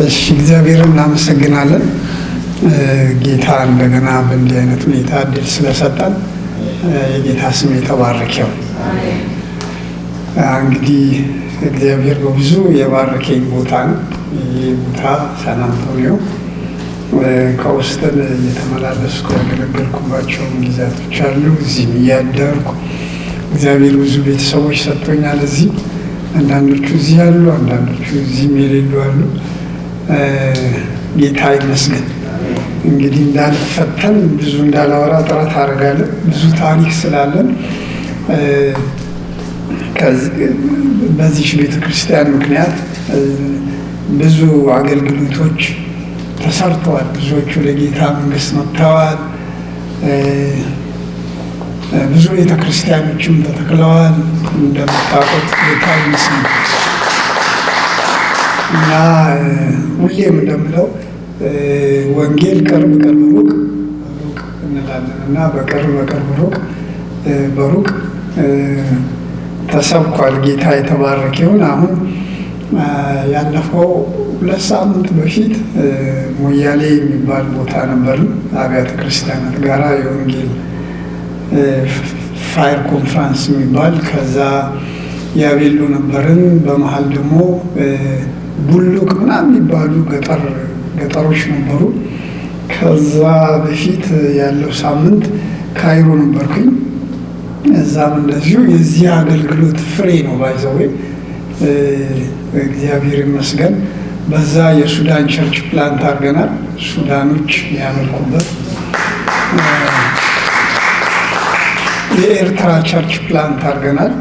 እሺ እግዚአብሔርን እናመሰግናለን። ጌታ እንደገና በእንዲህ አይነት ሁኔታ እድል ስለሰጠን የጌታ ስም የተባረከ ይሁን። እንግዲህ እግዚአብሔር በብዙ የባረከኝ ቦታ ነው። ይህ ቦታ ሳን አንቶኒዮ ከውስጥን እየተመላለስኩ ያገለገልኩባቸው ጊዜያቶች አሉ። እዚህም እያደርኩ እግዚአብሔር ብዙ ቤተሰቦች ሰጥቶኛል። እዚህ አንዳንዶቹ እዚህ አሉ፣ አንዳንዶቹ እዚህም የሌሉ አሉ። ጌታ ይመስገን። እንግዲህ እንዳልፈተን ብዙ እንዳላወራ ጥረት አደርጋለሁ። ብዙ ታሪክ ስላለን በዚህ ቤተ ክርስቲያን ምክንያት ብዙ አገልግሎቶች ተሰርተዋል። ብዙዎቹ ለጌታ መንግስት መጥተዋል። ብዙ ቤተ ክርስቲያኖችም ተተክለዋል። እንደምታውቁት ጌታ ይመስገን እና ሁሌም እንደምለው ወንጌል ቅርብ ቅርብ ሩቅ ሩቅ እንላለን እና በቅርብ ሩቅ በሩቅ ተሰብኳል። ጌታ የተባረከ ይሁን። አሁን ያለፈው 2 ሳምንት በፊት ሞያሌ የሚባል ቦታ ነበርን አብያተ ክርስቲያናት ጋራ የወንጌል ፋየር ኮንፍራንስ የሚባል ከዛ ያቤሎ ነበርን። በመሀል ደግሞ ቡሉቅ ምናምን የሚባሉ ገጠሮች ነበሩ። ከዛ በፊት ያለው ሳምንት ካይሮ ነበርኩኝ። እዛም እንደዚሁ የዚህ አገልግሎት ፍሬ ነው ባይዘዌ እግዚአብሔር ይመስገን። በዛ የሱዳን ቸርች ፕላንት አድርገናል። ሱዳኖች የሚያመልኩበት የኤርትራ ቸርች ፕላንት አድርገናል።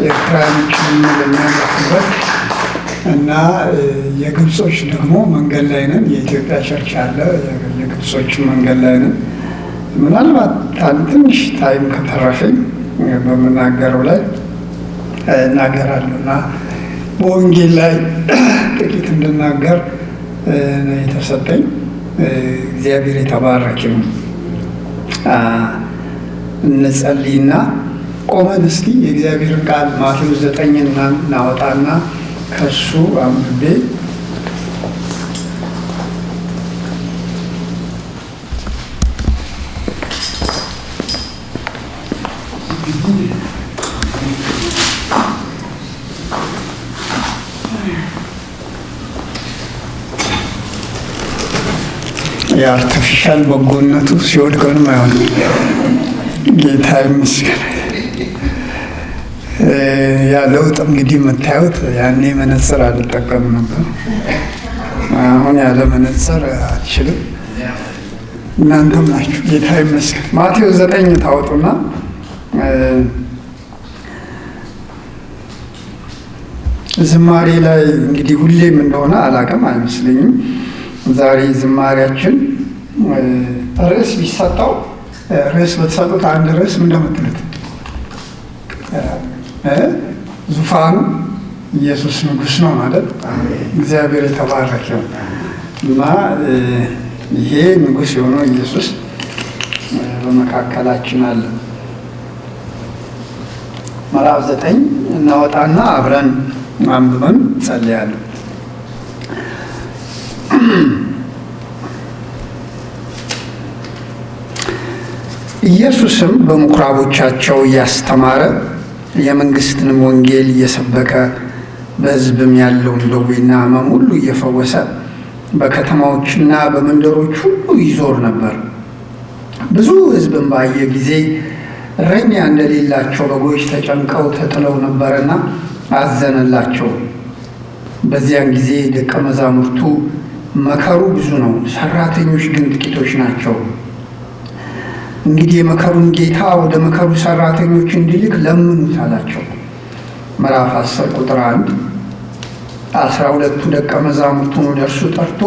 ኤርትራኖች የሚያመልኩበት እና የግብጾች ደግሞ መንገድ ላይ ነን። የኢትዮጵያ ቸርች አለ፣ የግብጾች መንገድ ላይ ነን። ምናልባት ትንሽ ታይም ከተረፈኝ በምናገረው ላይ እናገራለሁ እና በወንጌል ላይ ጥቂት እንድናገር የተሰጠኝ እግዚአብሔር የተባረከ ነው። እንጸልይና ቆመን እስቲ የእግዚአብሔርን ቃል ማቴዎስ 9 እናወጣና ከሱ አንብቤ የአርቲፊሻል በጎነቱ ሲወድቀንም አይሆንም። ጌታ ይመስገን። ያ ለውጥ እንግዲህ የምታዩት ያኔ መነጽር አልጠቀም ነበር። አሁን ያለ መነጽር አልችልም። እናንተም ናችሁ። ጌታ ይመስገን። ማቴዎስ 9 ታወጡና ዝማሬ ላይ እንግዲህ ሁሌም እንደሆነ አላውቅም አይመስለኝም። ዛሬ ዝማሬያችን ርዕስ ቢሰጠው ርዕስ በተሰጡት አንድ ርዕስ ምን እንደምትሉት ዙፋኑ ኢየሱስ ንጉሥ ነው ማለት እግዚአብሔር የተባረከ ነው እና ይሄ ንጉሥ የሆነው ኢየሱስ በመካከላችን አለ። ምዕራፍ 9 እናወጣና አብረን አንብበን ጸልያለሁ። ኢየሱስም በምኩራቦቻቸው እያስተማረ የመንግሥትንም ወንጌል እየሰበከ በሕዝብም ያለውን ደዌና ሕመም ሁሉ እየፈወሰ በከተማዎችና በመንደሮች ሁሉ ይዞር ነበር። ብዙ ሕዝብም ባየ ጊዜ እረኛ እንደሌላቸው በጎች ተጨንቀው ተጥለው ነበርና አዘነላቸው። በዚያን ጊዜ ደቀ መዛሙርቱ መከሩ ብዙ ነው፣ ሰራተኞች ግን ጥቂቶች ናቸው። እንግዲህ የመከሩን ጌታ ወደ መከሩ ሰራተኞች እንዲልክ ለምኑት አላቸው። ምዕራፍ 10 ቁጥር 1 12ቱ ደቀ መዛሙርቱን ወደ እርሱ ጠርቶ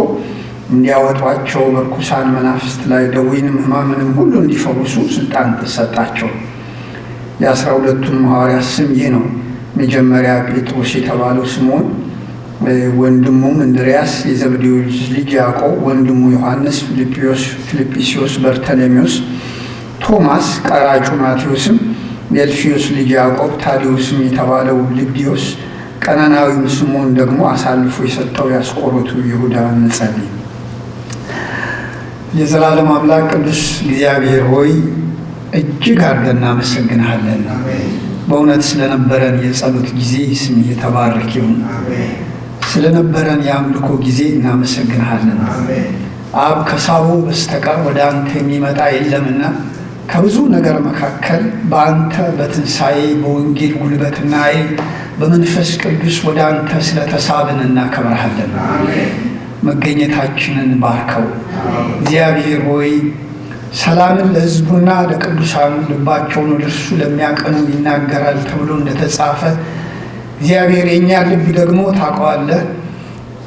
እንዲያወጧቸው በርኩሳን መናፍስት ላይ ደዌንም ሕማምንም ሁሉ እንዲፈውሱ ስልጣን ተሰጣቸው። የ12ቱን ሐዋርያት ስም ይህ ነው። መጀመሪያ ጴጥሮስ የተባለው ስምዖን፣ ወንድሙም እንድርያስ፣ የዘብዴዎስ ልጅ ያዕቆብ፣ ወንድሙ ዮሐንስ፣ ፊልጵስዮስ፣ በርተሎሜዎስ፣ ቶማስ ቀራጩ ማቴዎስም፣ የእልፍዮስ ልጅ ያዕቆብ፣ ታዴዎስም የተባለው ልብድዮስ፣ ቀናናዊውን ስምዖን ደግሞ አሳልፎ የሰጠው የአስቆሮቱ ይሁዳ እንጸልይ። የዘላለም አምላክ ቅዱስ እግዚአብሔር ሆይ እጅግ አድርገን እናመሰግንሃለን። በእውነት ስለነበረን የጸሎት ጊዜ ስም የተባረክ ይሁን። ስለነበረን የአምልኮ ጊዜ እናመሰግንሃለን። አብ ከሳቡ በስተቀር ወደ አንተ የሚመጣ የለምና ከብዙ ነገር መካከል በአንተ በትንሣኤ በወንጌል ጉልበትና ኃይል በመንፈስ ቅዱስ ወደ አንተ ስለተሳብን እናከብርሃለን። መገኘታችንን ባርከው። እግዚአብሔር ሆይ ሰላምን ለሕዝቡና ለቅዱሳኑ ልባቸውን ወደ እርሱ ለሚያቀኑ ይናገራል ተብሎ እንደተጻፈ እግዚአብሔር የእኛ ልብ ደግሞ ታውቀዋለህ።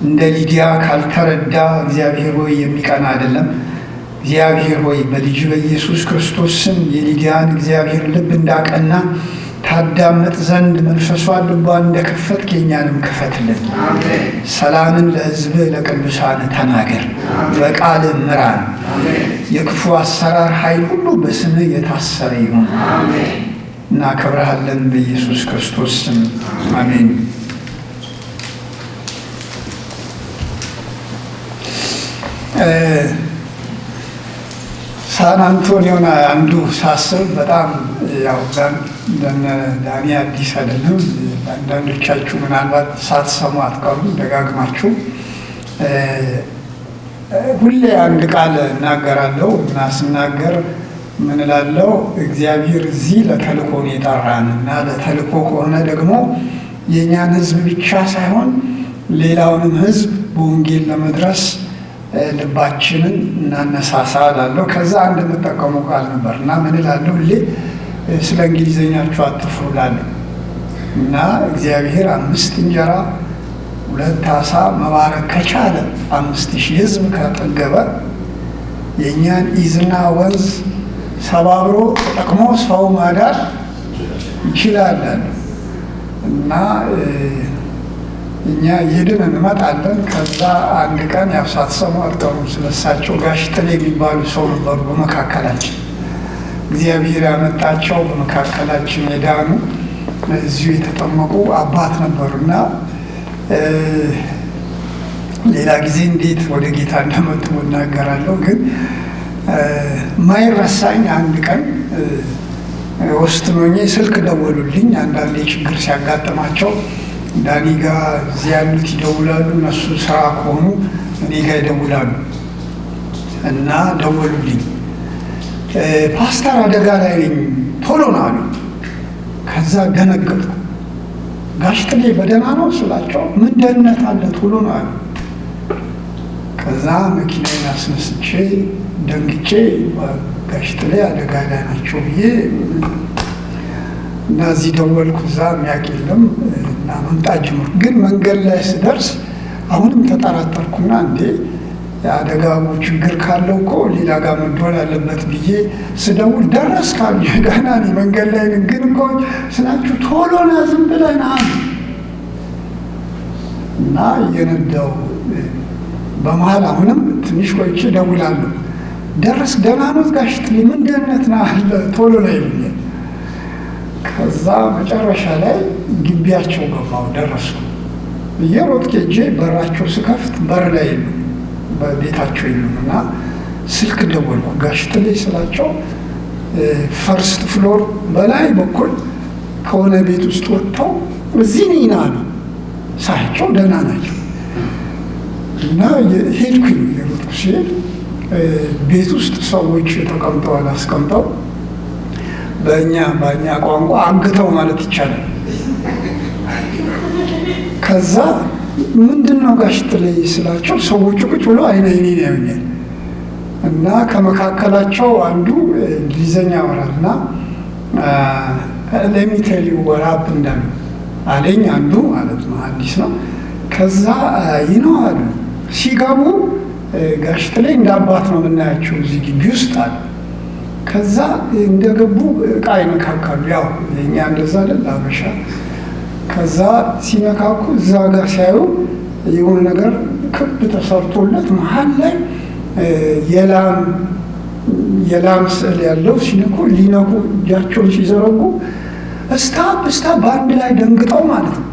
እንደ ሊዲያ ካልተረዳ እግዚአብሔር ሆይ የሚቀና አይደለም። እግዚአብሔር ሆይ በልጅ በኢየሱስ ክርስቶስ ስም የሊዲያን እግዚአብሔር ልብ እንዳቀና ታዳምጥ ዘንድ መንፈሷን ልቧን እንደከፈትክ የእኛንም ክፈትልን። ሰላምን ለሕዝብህ ለቅዱሳን ተናገር፣ በቃልህ ምራን። የክፉ አሰራር ኃይል ሁሉ በስምህ የታሰረ ይሁን። እናከብርሃለን በኢየሱስ ክርስቶስ ስም አሜን። ሳን አንቶኒዮን አንዱ ሳስብ በጣም ያው ዳኒ አዲስ አይደለም። አንዳንዶቻችሁ ምናልባት ሳትሰሙ አትቀሩም ደጋግማችሁ። ሁሌ አንድ ቃል እናገራለሁ እና ስናገር ምን እላለሁ? እግዚአብሔር እዚህ ለተልእኮ ነው የጠራን እና ለተልእኮ ከሆነ ደግሞ የእኛን ሕዝብ ብቻ ሳይሆን ሌላውንም ሕዝብ በወንጌል ለመድረስ ልባችንን እናነሳሳ እላለሁ። ከዛ አንድ የምጠቀመው ቃል ነበር እና ምን እላለሁ? ሁሌ ስለ እንግሊዝኛችሁ አትፍሩ እላለሁ እና እግዚአብሔር 5 እንጀራ 2 ዓሣ መባረክ ከቻለ 5000 ሕዝብ ካጠገበ የእኛን ኢዝና ወንዝ ሰባብሮ ተጠቅሞ ሰው ማዳን ይችላል እና እኛ ይሄድን እንመጣለን። ከዛ አንድ ቀን ያው ሳትሰሙ አትቀሩም። ስለሳቸው ጋሽ ጥሌ የሚባሉ ሰው ነበሩ በመካከላችን። እግዚአብሔር ያመጣቸው በመካከላችን የዳኑ እዚሁ የተጠመቁ አባት ነበሩና ሌላ ጊዜ እንዴት ወደ ጌታ እንደመጡ እናገራለሁ። ግን ማይረሳኝ አንድ ቀን ወስኖኜ ስልክ ደወሉልኝ። አንዳንዴ ችግር ሲያጋጥማቸው ዳኒ ጋር እዚህ ያሉት ይደውላሉ፣ እነሱ ስራ ከሆኑ እኔ ጋር ይደውላሉ እና ደወሉልኝ። ፓስተር አደጋ ላይ ነኝ ቶሎ ነው አሉ። ከዛ ደነገጡ። ጋሽ ጥሌ በደህና ነው ስላቸው ምን ደህንነት አለ ቶሎ ነው አሉ። ከዛ መኪናዬን አስነስቼ ደንግጬ ጋሽ ጥሌ አደጋ ላይ ናቸው ብዬ እና እዚህ ደወልኩ። እዛ የሚያውቅ የለም እና መምጣት ጀመርኩ። ግን መንገድ ላይ ስደርስ አሁንም ተጠራጠርኩና እንዴ የአደጋው ችግር ካለው እኮ ሌላ ጋር መደወል አለበት ብዬ ስደውል ደረስ ካሉ ገና እኔ መንገድ ላይ ግን እኮ ስላችሁ ቶሎ ና ዝም ብለን አሉ እና እየነዳው በመሀል አሁንም ትንሽ ቆይቼ እደውላለሁ። ደረስ ደህና ኖት ጋሽ ጥሌ ምን ደህንነት ና አለ ቶሎ ላይ ይሉኛል። ከዛ መጨረሻ ላይ ግቢያቸው ገባሁ። ደረሱ እየሮጥኩ ሄጄ በራቸው ስከፍት በር ላይ የሉም፣ በቤታቸው የሉም እና ስልክ ደወልኩ። ጋሽ ጥሌ ስላቸው ፈርስት ፍሎር በላይ በኩል ከሆነ ቤት ውስጥ ወጥተው እዚህ ነኝ አሉ። ሳያቸው ደህና ናቸው እና ሄድኩኝ። የሮጥኩ ሲሄድ ቤት ውስጥ ሰዎች ተቀምጠዋል። አስቀምጠው በእኛ ቋንቋ አግተው ማለት ይቻላል። ከዛ ምንድን ነው ጋሽ ጥሌ ስላቸው ሰዎቹ ቁጭ ብሎ አይኔን ያዩኛል እና ከመካከላቸው አንዱ እንግሊዘኛ ያወራልና ለሚቴል ወራብ እንዳሉ አለኝ። አንዱ ማለት ነው አዲስ ነው። ከዛ ይነዋሉ ሲገቡ ጋሽ ጥሌ እንደ አባት ነው የምናያቸው እዚህ ግቢ ውስጥ አሉ። ከዛ እንደገቡ ዕቃ ይነካካሉ። ያው የእኛ እንደዛ አይደል አበሻ። ከዛ ሲነካኩ እዛ ጋር ሲያዩ የሆነ ነገር ክብ ተሰርቶለት መሀል ላይ የላም ስዕል ያለው ሊነኩ እጃቸውን ሲዘረጉ እስታ በአንድ ላይ ደንግጠው ማለት ነው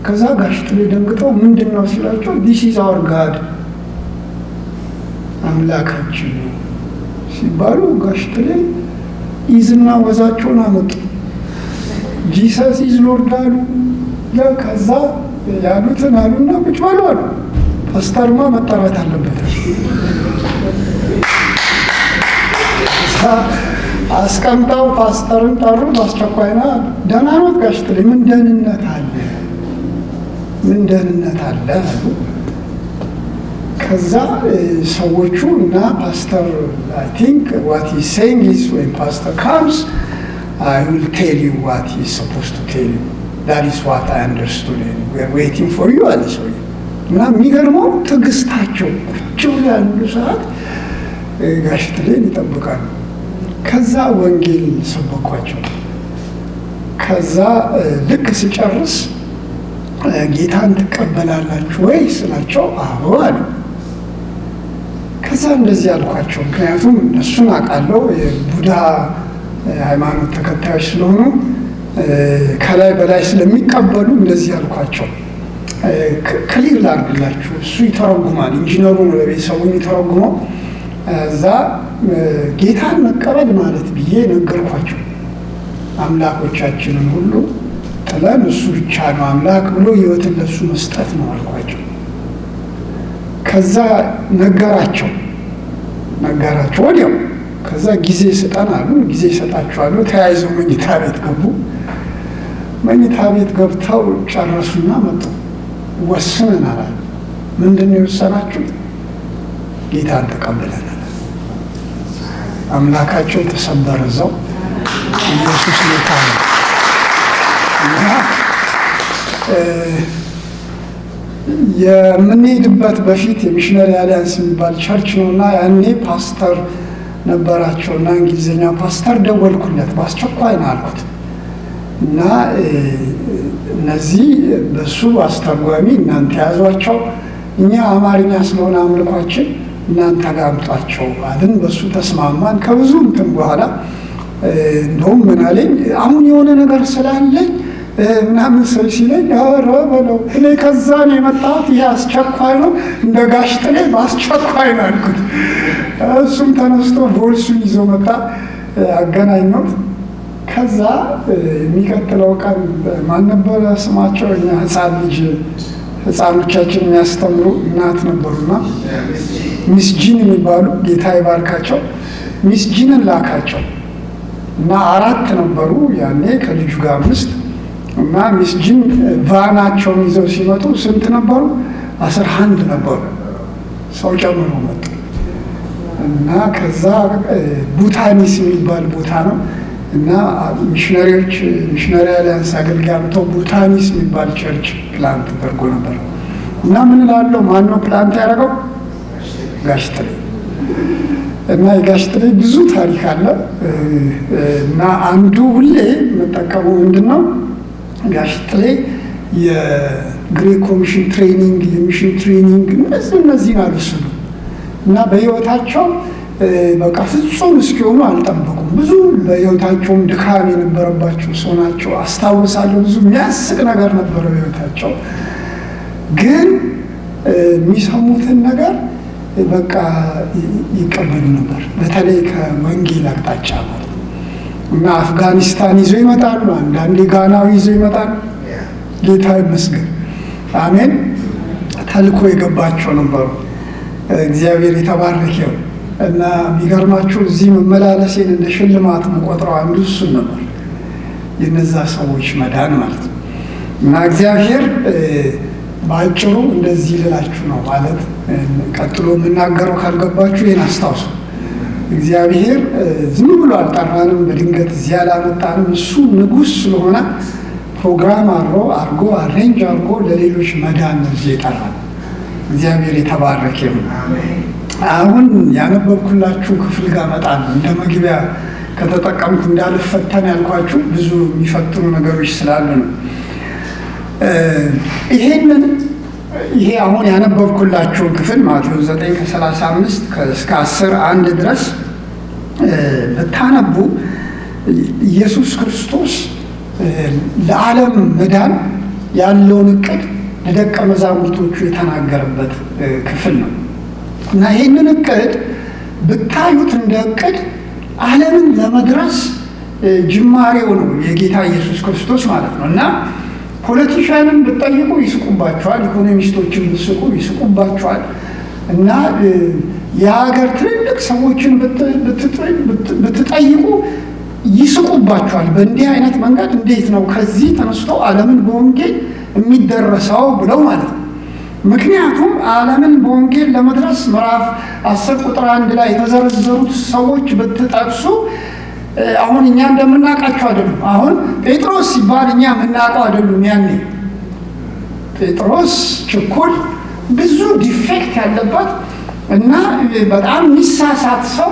ከዛ ጋሽ ጥሌ ደንግጠው ምንድን ነው ሲላቸው ዲስ ኢዝ አወር ጋድ አምላካችን ነው ሲባሉ ጋሽ ጥሌ ኢዝና ወዛቸውን አመጡ። ጂሰስ ኢዝ ሎርድ አሉ። ከዛ ያሉትን አሉና ቁጭ በሉ አሉ። ፓስተርማ መጠራት አለበት። አስቀምጠው ፓስተርን ጠሩ። በአስቸኳይና ደህና ኖት ጋሽ ጥሌ? ምን ደህንነት አለ? ምን ደህንነት አለ አሉ። ከዛ ሰዎቹ እና ፓስተር አይ ቲንክ ዋት ሂዝ ሴይንግ ኢዝ ዌን ፓስተር ካምስ አይ ዊል ቴል ዩ ዋት ሂዝ ሰፖዝድ ቱ ቴል ዩ ዳት ኢዝ ዋት አይ አንደርስቱድ ዊ አር ዌይቲንግ ፎር ዩ አለ ሰውዬው። እና የሚገርመው ትዕግስታቸው ቁጭ ብሎ ያሉ ሰዓት ጋሽ ጥሌን ይጠብቃሉ። ከዛ ወንጌል ሰበኳቸው። ከዛ ልክ ሲጨርስ ጌታን ትቀበላላችሁ ወይ ስላቸው አዎ አሉ። ከዛ እንደዚህ አልኳቸው፣ ምክንያቱም እነሱን አውቃለሁ የቡዳ ሃይማኖት ተከታዮች ስለሆኑ ከላይ በላይ ስለሚቀበሉ እንደዚህ አልኳቸው። ክሊር ላድርግላችሁ፣ እሱ ይተረጉማል፣ ኢንጂነሩ ቤተሰቡ የሚተረጉመው። እዛ ጌታን መቀበል ማለት ብዬ ነገርኳቸው። አምላኮቻችንን ሁሉ ጥለን እሱ ብቻ ነው አምላክ ብሎ ሕይወትን ለሱ መስጠት ነው አልኳቸው። ከዛ ነገራቸው ወዲያው። ከዛ ጊዜ ስጠን አሉ። ጊዜ ይሰጣቸዋለሁ። ተያይዘው መኝታ ቤት ገቡ። መኝታ ቤት ገብተው ጨረሱና መጡ። ወስነናል አሉ። ምንድን ነው የወሰናችሁት? ጌታን ተቀብለናል። አምላካቸው ተሰበረ እዛው። ኢየሱስ ጌታ ነው። እና የምንሄድበት በፊት የሚሽነሪ አሊያንስ የሚባል ቸርች ነው እና ያኔ ፓስተር ነበራቸው እና እንግሊዝኛ ፓስተር ደወልኩለት። በአስቸኳይ ነው አልኩት እና እነዚህ በሱ አስተርጓሚ እናንተ ያዟቸው፣ እኛ አማርኛ ስለሆነ አምልኳችን እናንተ ጋር አምጧቸው አልን። በሱ ተስማማን። ከብዙ እንትን በኋላ እንደውም ምን አለኝ፣ አሁን የሆነ ነገር ስላለኝ ምናምን ሰው ሲለኝ ኧረ በለው እኔ ከዛ ነው የመጣሁት፣ ይሄ አስቸኳይ ነው፣ እንደ ጋሽ ጥሌ በአስቸኳይ ነው አልኩት። እሱም ተነስቶ ቮልሱን ይዞ መጣ፣ አገናኘሁት። ከዛ የሚቀጥለው ቀን ማን ነበረ ስማቸው? እኛ ህፃኖቻችን የሚያስተምሩ እናት ነበሩና ሚስ ጂን የሚባሉ ጌታ ይባርካቸው፣ ሚስ ጂንን ላካቸው እና 4 ነበሩ ያኔ ከልጁ ጋር 5 እና ሚስ ጂን ቫናቸውን ይዘው ሲመጡ ስንት ነበሩ? 11 ነበሩ። ሰው ጨምሮ መጡ እና ከዛ ቡታኒስ የሚባል ቦታ ነው እና ሚሽነሪ አሊያንስ አገልጋይ አምጥተው ቡታኒስ የሚባል ቸርች ፕላንት ተደርጎ ነበር እና ምን እላለሁ፣ ማነው ፕላንት ያደረገው? ጋሽ ጥሌ። እና የጋሽ ጥሌ ብዙ ታሪክ አለ እና አንዱ ሁሌ የምጠቀመው ምንድን ነው፣ ጋሽ ጥሌ የግሬት ኮሚሽን ትሬኒንግ፣ የሚሽን ትሬኒንግ እነዚህን አልወሰዱ እና በህይወታቸው በቃ ፍጹም እስኪሆኑ አልጠበቁም። ብዙ በህይወታቸውም ድካም የነበረባቸው ሰው ናቸው። አስታውሳለሁ ብዙ የሚያስቅ ነገር ነበረ በህይወታቸው፣ ግን የሚሰሙትን ነገር በቃ ይቀበሉ ነበር። በተለይ ከወንጌል አቅጣጫ ማለት ነው እና አፍጋኒስታን ይዞ ይመጣሉ፣ አንዳንዴ ጋናዊ ይዞ ይመጣሉ። ጌታ ይመስገን፣ አሜን። ተልኮ የገባቸው ነበሩ። እግዚአብሔር የተባረከው እና የሚገርማችሁ እዚህ መመላለሴን እንደ ሽልማት መቆጥረው አንዱ እሱን ነበር፣ የነዛ ሰዎች መዳን ማለት ነው። እና እግዚአብሔር በአጭሩ እንደዚህ ልላችሁ ነው ማለት ቀጥሎ የምናገረው ካልገባችሁ ይህን አስታውሱ። እግዚአብሔር ዝም ብሎ አልጠራንም፣ በድንገት እዚህ አላመጣንም። እሱ ንጉሥ ስለሆነ ፕሮግራም አድርጎ አሬንጅ አድርጎ ለሌሎች መዳን እዚህ የጠራን። እግዚአብሔር የተባረከ ይሁን። አሁን ያነበብኩላችሁ ክፍል ጋር እመጣለሁ። እንደ መግቢያ ከተጠቀምኩ እንዳልፈተን ያልኳችሁ ብዙ የሚፈትኑ ነገሮች ስላሉ ነው። ይሄ አሁን ያነበብኩላችሁን ክፍል ማቴዎስ 9:35 እስከ 10:1 ድረስ ብታነቡ ኢየሱስ ክርስቶስ ለዓለም መዳን ያለውን እቅድ ለደቀ መዛሙርቶቹ የተናገረበት ክፍል ነው እና ይህንን እቅድ ብታዩት እንደ እቅድ ዓለምን ለመድረስ ጅማሬው ነው የጌታ ኢየሱስ ክርስቶስ ማለት ነው እና ፖለቲሻንን ብትጠይቁ ይስቁባቸዋል፣ ኢኮኖሚስቶችን ብትስቁ ይስቁባቸዋል እና የሀገር ትልልቅ ሰዎችን ብትጠይቁ ይስቁባቸዋል። በእንዲህ አይነት መንገድ እንዴት ነው ከዚህ ተነስቶ ዓለምን በወንጌል የሚደረሰው ብለው ማለት ነው። ምክንያቱም ዓለምን በወንጌል ለመድረስ ምዕራፍ 10 ቁጥር 1 ላይ የተዘረዘሩት ሰዎች ብትጠቅሱ አሁን እኛ እንደምናውቃቸው አይደሉም። አሁን ጴጥሮስ ሲባል እኛ የምናውቀው አይደሉም። ያኔ ጴጥሮስ ችኩል፣ ብዙ ዲፌክት ያለበት እና በጣም የሚሳሳት ሰው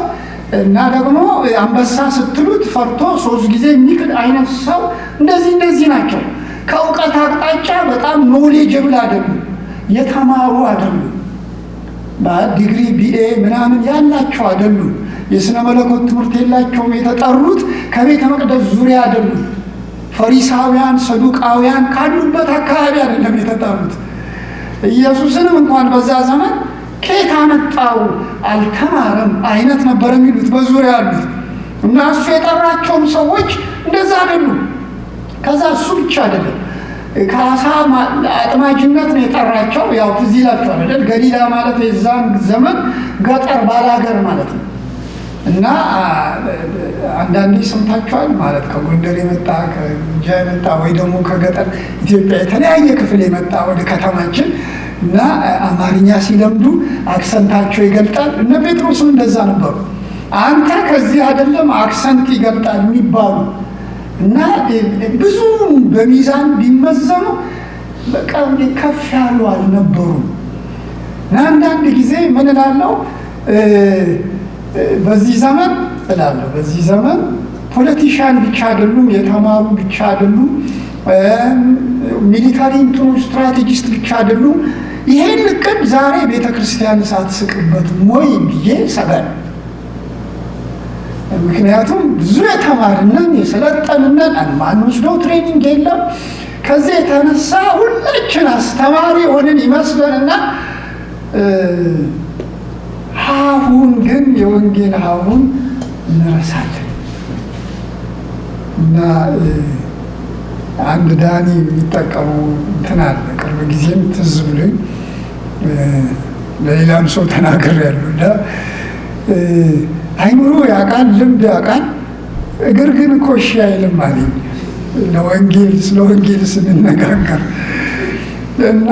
እና ደግሞ አንበሳ ስትሉት ፈርቶ 3 ጊዜ የሚክድ አይነት ሰው እንደዚህ ናቸው። ከእውቀት አቅጣጫ በጣም ኖሌጅብል አይደሉም፣ የተማሩ አይደሉም፣ በዲግሪ ቢኤ ምናምን ያላቸው አይደሉም፣ የሥነ መለኮት ትምህርት የላቸውም። የተጠሩት ከቤተ መቅደስ ዙሪያ አይደሉም። ፈሪሳውያን ሰዱቃውያን ካሉበት አካባቢ አይደለም የተጠሩት። ኢየሱስንም እንኳን በዛ ዘመን ከየት አመጣው አልተማረም አይነት ነበር የሚሉት በዙሪያ ያሉት እና እሱ የጠራቸውም ሰዎች እንደዛ አይደሉም። ከዛ እሱ ብቻ አይደለም፣ ከአሳ አጥማጅነት ነው የጠራቸው። ያው ትዝ ይላችኋል አይደል? ገሊላ ማለት የዛን ዘመን ገጠር ባላገር ማለት ነው እና አንዳንዴ ሰምታችኋል ማለት ከጎንደር የመጣ ከጉጃ የመጣ ወይ ደግሞ ከገጠር ኢትዮጵያ የተለያየ ክፍል የመጣ ወደ ከተማችን እና አማርኛ ሲለምዱ አክሰንታቸው ይገልጣል። እነ ጴጥሮስም እንደዛ ነበሩ። አንተ ከዚህ አይደለም አክሰንት ይገልጣል የሚባሉ እና ብዙ በሚዛን ቢመዘኑ በቃ ከፍ ያሉ አልነበሩም። እና አንዳንድ ጊዜ ምን እላለሁ በዚህ ዘመን ፖለቲሻን ብቻ አይደሉም፣ የተማሩ ብቻ አይደሉም፣ ሚሊታሪ እንትኑ ስትራቴጂስት ብቻ አይደሉም። ይሄን እቅድ ዛሬ ቤተ ክርስቲያን ሳትስቅበት ሞይ ብዬ ሰጋል። ምክንያቱም ብዙ የተማርነን የሰለጠንነን ማንወስደው ትሬኒንግ የለም። ከዚህ የተነሳ ሁላችን አስተማሪ ሆንን ይመስለንና ሀሁን ግን የወንጌል ሀሁን እንረሳለን እና አንድ ዳኒ የሚጠቀሙ እንትን አለ። ቅርብ ጊዜም ትዝ ብሎኝ ለሌላም ሰው ተናግሬያለሁ እና አይምሮ ያውቃል፣ ልብ ያውቃል፣ እግር ግን እኮ እሺ አይልም አለኝ ስለ ወንጌል ስንነጋገር እና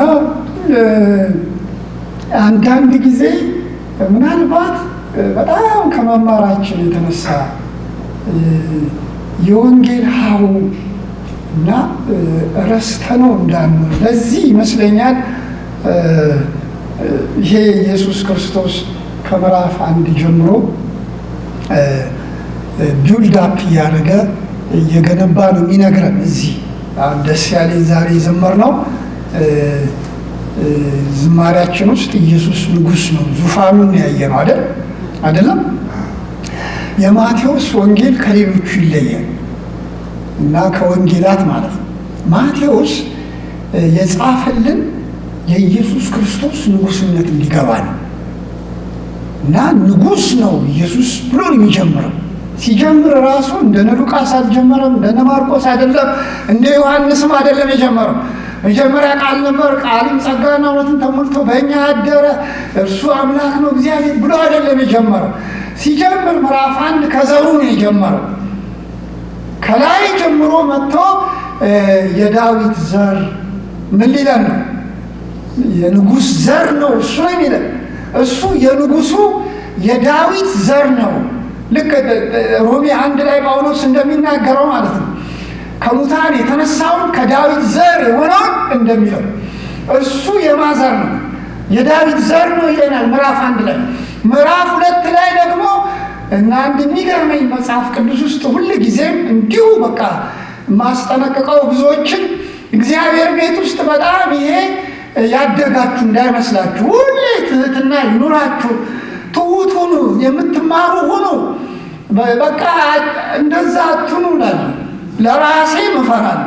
አንዳንድ ጊዜ ምናልባት በጣም ከመማራችን የተነሳ የወንጌል ሀሁ እና ረስተነው እንዳንሆን ለዚህ ይመስለኛል ይሄ ኢየሱስ ክርስቶስ ከምዕራፍ 1 ጀምሮ ቢልድ አፕ እያደረገ እየገነባ ነው የሚነግረን። እዚህ ደስ ያለኝ ዛሬ የዘመርነው ዝማሪያችን ውስጥ ኢየሱስ ንጉሥ ነው፣ ዙፋኑን ያየነው አይደለም። የማቴዎስ ወንጌል ከሌሎቹ ይለያል እና ከወንጌላት ማለት ነው። ማቴዎስ የጻፈልን የኢየሱስ ክርስቶስ ንጉሥነት እንዲገባን እና ንጉሥ ነው ኢየሱስ ብሎ ነው የሚጀምረው። ሲጀምር ራሱ እንደነ ሉቃስ አልጀመረም፣ እንደነ ማርቆስ አይደለም፣ እንደ ዮሐንስም አይደለም የጀመረው። መጀመሪያ ቃል ነበር፣ ቃልም ጸጋና እውነትን ተሞልቶ በእኛ አደረ፣ እርሱ አምላክ ነው እግዚአብሔር ብሎ አይደለም የጀመረው። ሲጀምር ምዕራፍ 1 ከዘሩ ነው የጀመረው። ከላይ ጀምሮ መጥቶ የዳዊት ዘር ምን ሊለን ነው? የንጉሥ ዘር ነው እሱ ነው የሚለን። እሱ የንጉሱ የዳዊት ዘር ነው። ልክ ሮሜ 1 ላይ ጳውሎስ እንደሚናገረው ማለት ነው። ከሙታን የተነሳውን ከዳዊት ዘር የሆነውን እንደሚለው እሱ የማዘር ነው፣ የዳዊት ዘር ነው ይለናል ምዕራፍ 1 ላይ። ምዕራፍ 2 ላይ ደግሞ እና አንድ የሚገርመኝ መጽሐፍ ቅዱስ ውስጥ ሁል ጊዜም እንዲሁ በቃ ማስጠነቅቀው ብዙዎችን እግዚአብሔር ቤት ውስጥ በጣም ይሄ ያደጋችሁ እንዳይመስላችሁ፣ ሁሌ ትህትና ይኑራችሁ፣ ትሑት ሁኑ፣ የምትማሩ ሁኑ፣ በቃ እንደዛ አትሁኑ እላለሁ። ለራሴ እፈራለሁ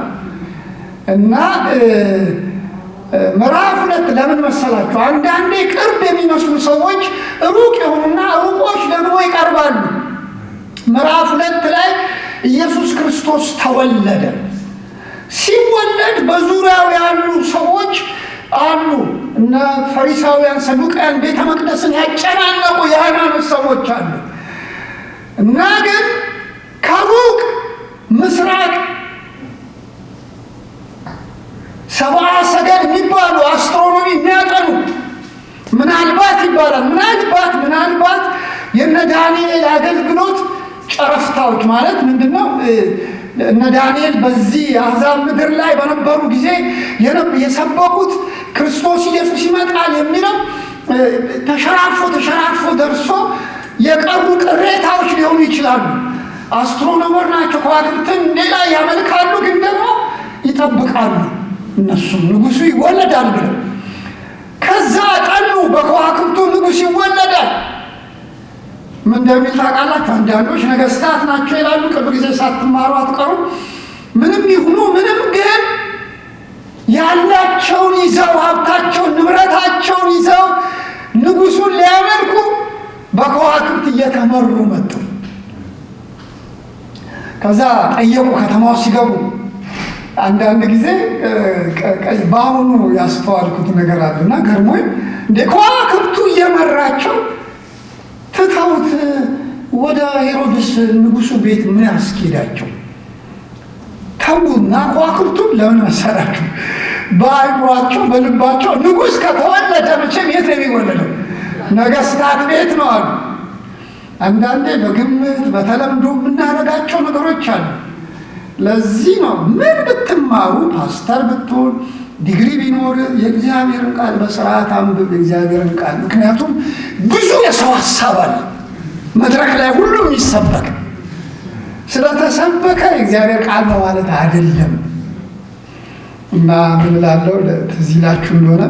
እና ምዕራፍ 2 ለምን መሰላችሁ? አንዳንዴ ቅርብ የሚመስሉ ሰዎች ሩቅ የሆኑና ሩቆች ደግሞ ይቀርባሉ። ምዕራፍ 2 ላይ ኢየሱስ ክርስቶስ ተወለደ። ሲወለድ በዙሪያው ያሉ ሰዎች አሉ እና ፈሪሳውያን፣ ሰዱቃውያን ቤተ መቅደስን ያጨናነቁ የሃይማኖት ሰዎች አሉ እና ግን ከሩቅ ምስራቅ ሰብአ ሰገል የሚባሉ አስትሮኖሚ የሚያጠኑ ምናልባት ይባላል ምናልባት የነ ዳንኤል አገልግሎት ጨረፍታዎች ማለት ምንድነው? እነ ዳንኤል በዚህ አሕዛብ ምድር ላይ በነበሩ ጊዜ የሰበኩት ክርስቶስ ኢየሱስ ይመጣል የሚለው ተሸራርፎ ደርሶ የቀሩ ቅሬታዎች ሊሆኑ ይችላሉ። አስትሮኖመር ናቸው። ከዋክብትን ሌላ ያመልካሉ፣ ግን ደግሞ ይጠብቃሉ። እነሱም ንጉሱ ይወለዳል ብለው ከዛ ጠኑ። በከዋክብቱ ንጉስ ይወለዳል። ምን እንደሚል ታውቃላችሁ? አንዳንዶች ነገስታት ናቸው ይላሉ። ቅርብ ጊዜ ሳትማሩ አትቀሩም። ምንም ይሁኑ ምንም፣ ግን ያላቸውን ይዘው ሀብታቸውን ንብረታቸውን ይዘው ንጉሱን ሊያመልኩ በከዋክብት እየተመሩ መጡ። ከዛ ጠየቁ። ከተማው ሲገቡ አንዳንድ ጊዜ በአሁኑ ያስተዋልኩት ነገር አለና ገርሞኝ እንደ ከዋክብቱ እየመራቸው ትተውት ወደ ሄሮድስ ንጉሱ ቤት ምን ያስኬዳቸው? ተዉና ከዋክብቱን ለምን መሰላችሁ? በአይምሯቸው በልባቸው ንጉስ ከተወለደ መቼም የት ነው የሚወለደው? ነገስታት ቤት ነው አሉ። አንዳንዴ በግምት በተለምዶ የምናደርጋቸው ነገሮች አሉ። ለዚህ ነው ምን ብትማሩ ፓስተር ብትሆን ዲግሪ ቢኖር የእግዚአብሔርን ቃል በስርዓት አንብብ፣ የእግዚአብሔርን ቃል። ምክንያቱም ብዙ የሰው ሀሳብ አለ መድረክ ላይ ሁሉም ይሰበክ። ስለተሰበከ የእግዚአብሔር ቃል ነው ማለት አይደለም። እና ምን እላለሁ ትዝ ይላችሁ እንደሆነ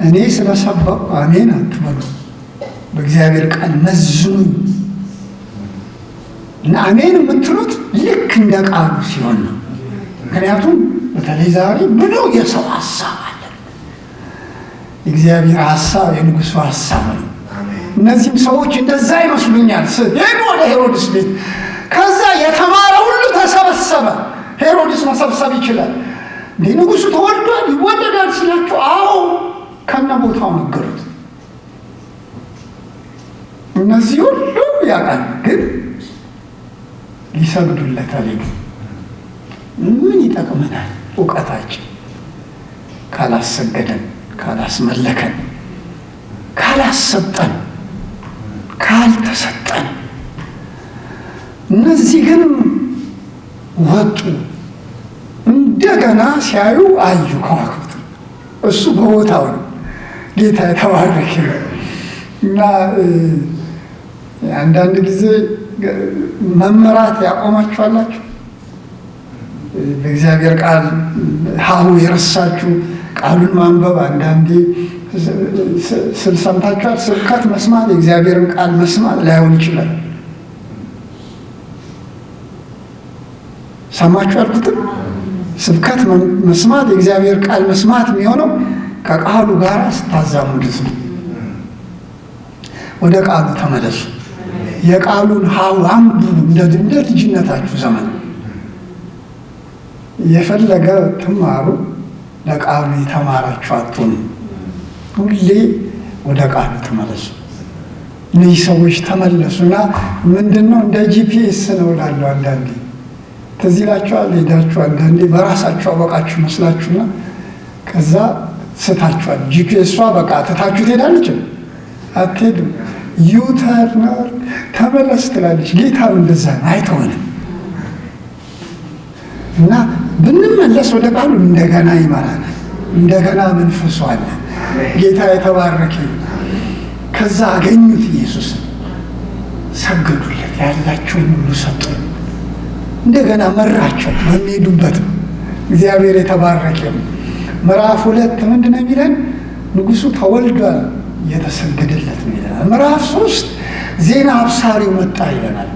እኔ ስለሰበኩ አሜን አትበሉ፣ በእግዚአብሔር ቃል መዝኑኝ። እና አሜን የምትሉት ልክ እንደ ቃሉ ሲሆን ነው። ምክንያቱም በተለይ ዛሬ ብዙ የሰው ሀሳብ አለ። የእግዚአብሔር ሀሳብ የንጉሱ ሀሳብ ነው። እነዚህም ሰዎች እንደዛ ይመስሉኛል። ሄዱ ወደ ሄሮድስ ቤት። ከዛ የተማረ ሁሉ ተሰበሰበ። ሄሮድስ መሰብሰብ ይችላል እንዴ? ንጉሱ ተወልዷል ይወለዳል ሲላቸው አዎ ከነ ቦታው ነገሩት። እነዚህ ሁሉ ያውቃል፣ ግን ሊሰግዱለት አልሄዱ። ምን ይጠቅመናል እውቀታችን ካላሰገደን፣ ካላስመለከን፣ ካላሰጠን፣ ካልተሰጠን? እነዚህ ግን ወጡ። እንደገና ሲያዩ አዩ ከዋክብት። እሱ በቦታው ነው። ጌታ የተባረከ ነው። እና አንዳንድ ጊዜ መመራት ያቆማችኋላችሁ። በእግዚአብሔር ቃል ሀሁ የረሳችሁ ቃሉን ማንበብ አንዳንዴ ሰምታችኋል። ስብከት መስማት የእግዚአብሔርን ቃል መስማት ላይሆን ይችላል። ሰማችሁ ያልኩትም ስብከት መስማት የእግዚአብሔር ቃል መስማት የሚሆነው ከቃሉ ጋር ስታዛሙዱት ነው። ወደ ቃሉ ተመለሱ። የቃሉን ሀሁ አንብቡ። እንደ ልጅነታችሁ ዘመን የፈለገ ትማሩ፣ ለቃሉ የተማራችሁ አትሆኑ። ሁሌ ወደ ቃሉ ተመለሱ። እነዚህ ሰዎች ተመለሱና ምንድነው እንደ ጂፒኤስ ነው እላለሁ። አንዳንዴ ትዝ ይላችኋል። ሄዳችሁ አንዳንዴ በራሳችሁ አወቃችሁ መስላችሁና ከዛ ስታችኋል። ጂፒኤሷ በቃ ትታችሁ ትሄዳለች። አትሄድም። ዩተርነር ተመለስ ትላለች። ጌታም እንደዛ አይተወንም እና ብንመለስ ወደ ቃሉ እንደገና ይመራናል። እንደገና መንፈሱ አለ። ጌታ የተባረከ። ከዛ አገኙት ኢየሱስን፣ ሰገዱለት፣ ያላቸውን ሁሉ ሰጡ። እንደገና መራቸው በሚሄዱበት። እግዚአብሔር የተባረከ። ምዕራፍ 2 ምንድን ነው የሚለን? ንጉሱ ተወልዷል እየተሰገደለት ነው ይለናል። ምዕራፍ 3 ዜና አብሳሪው መጣ ይለናል።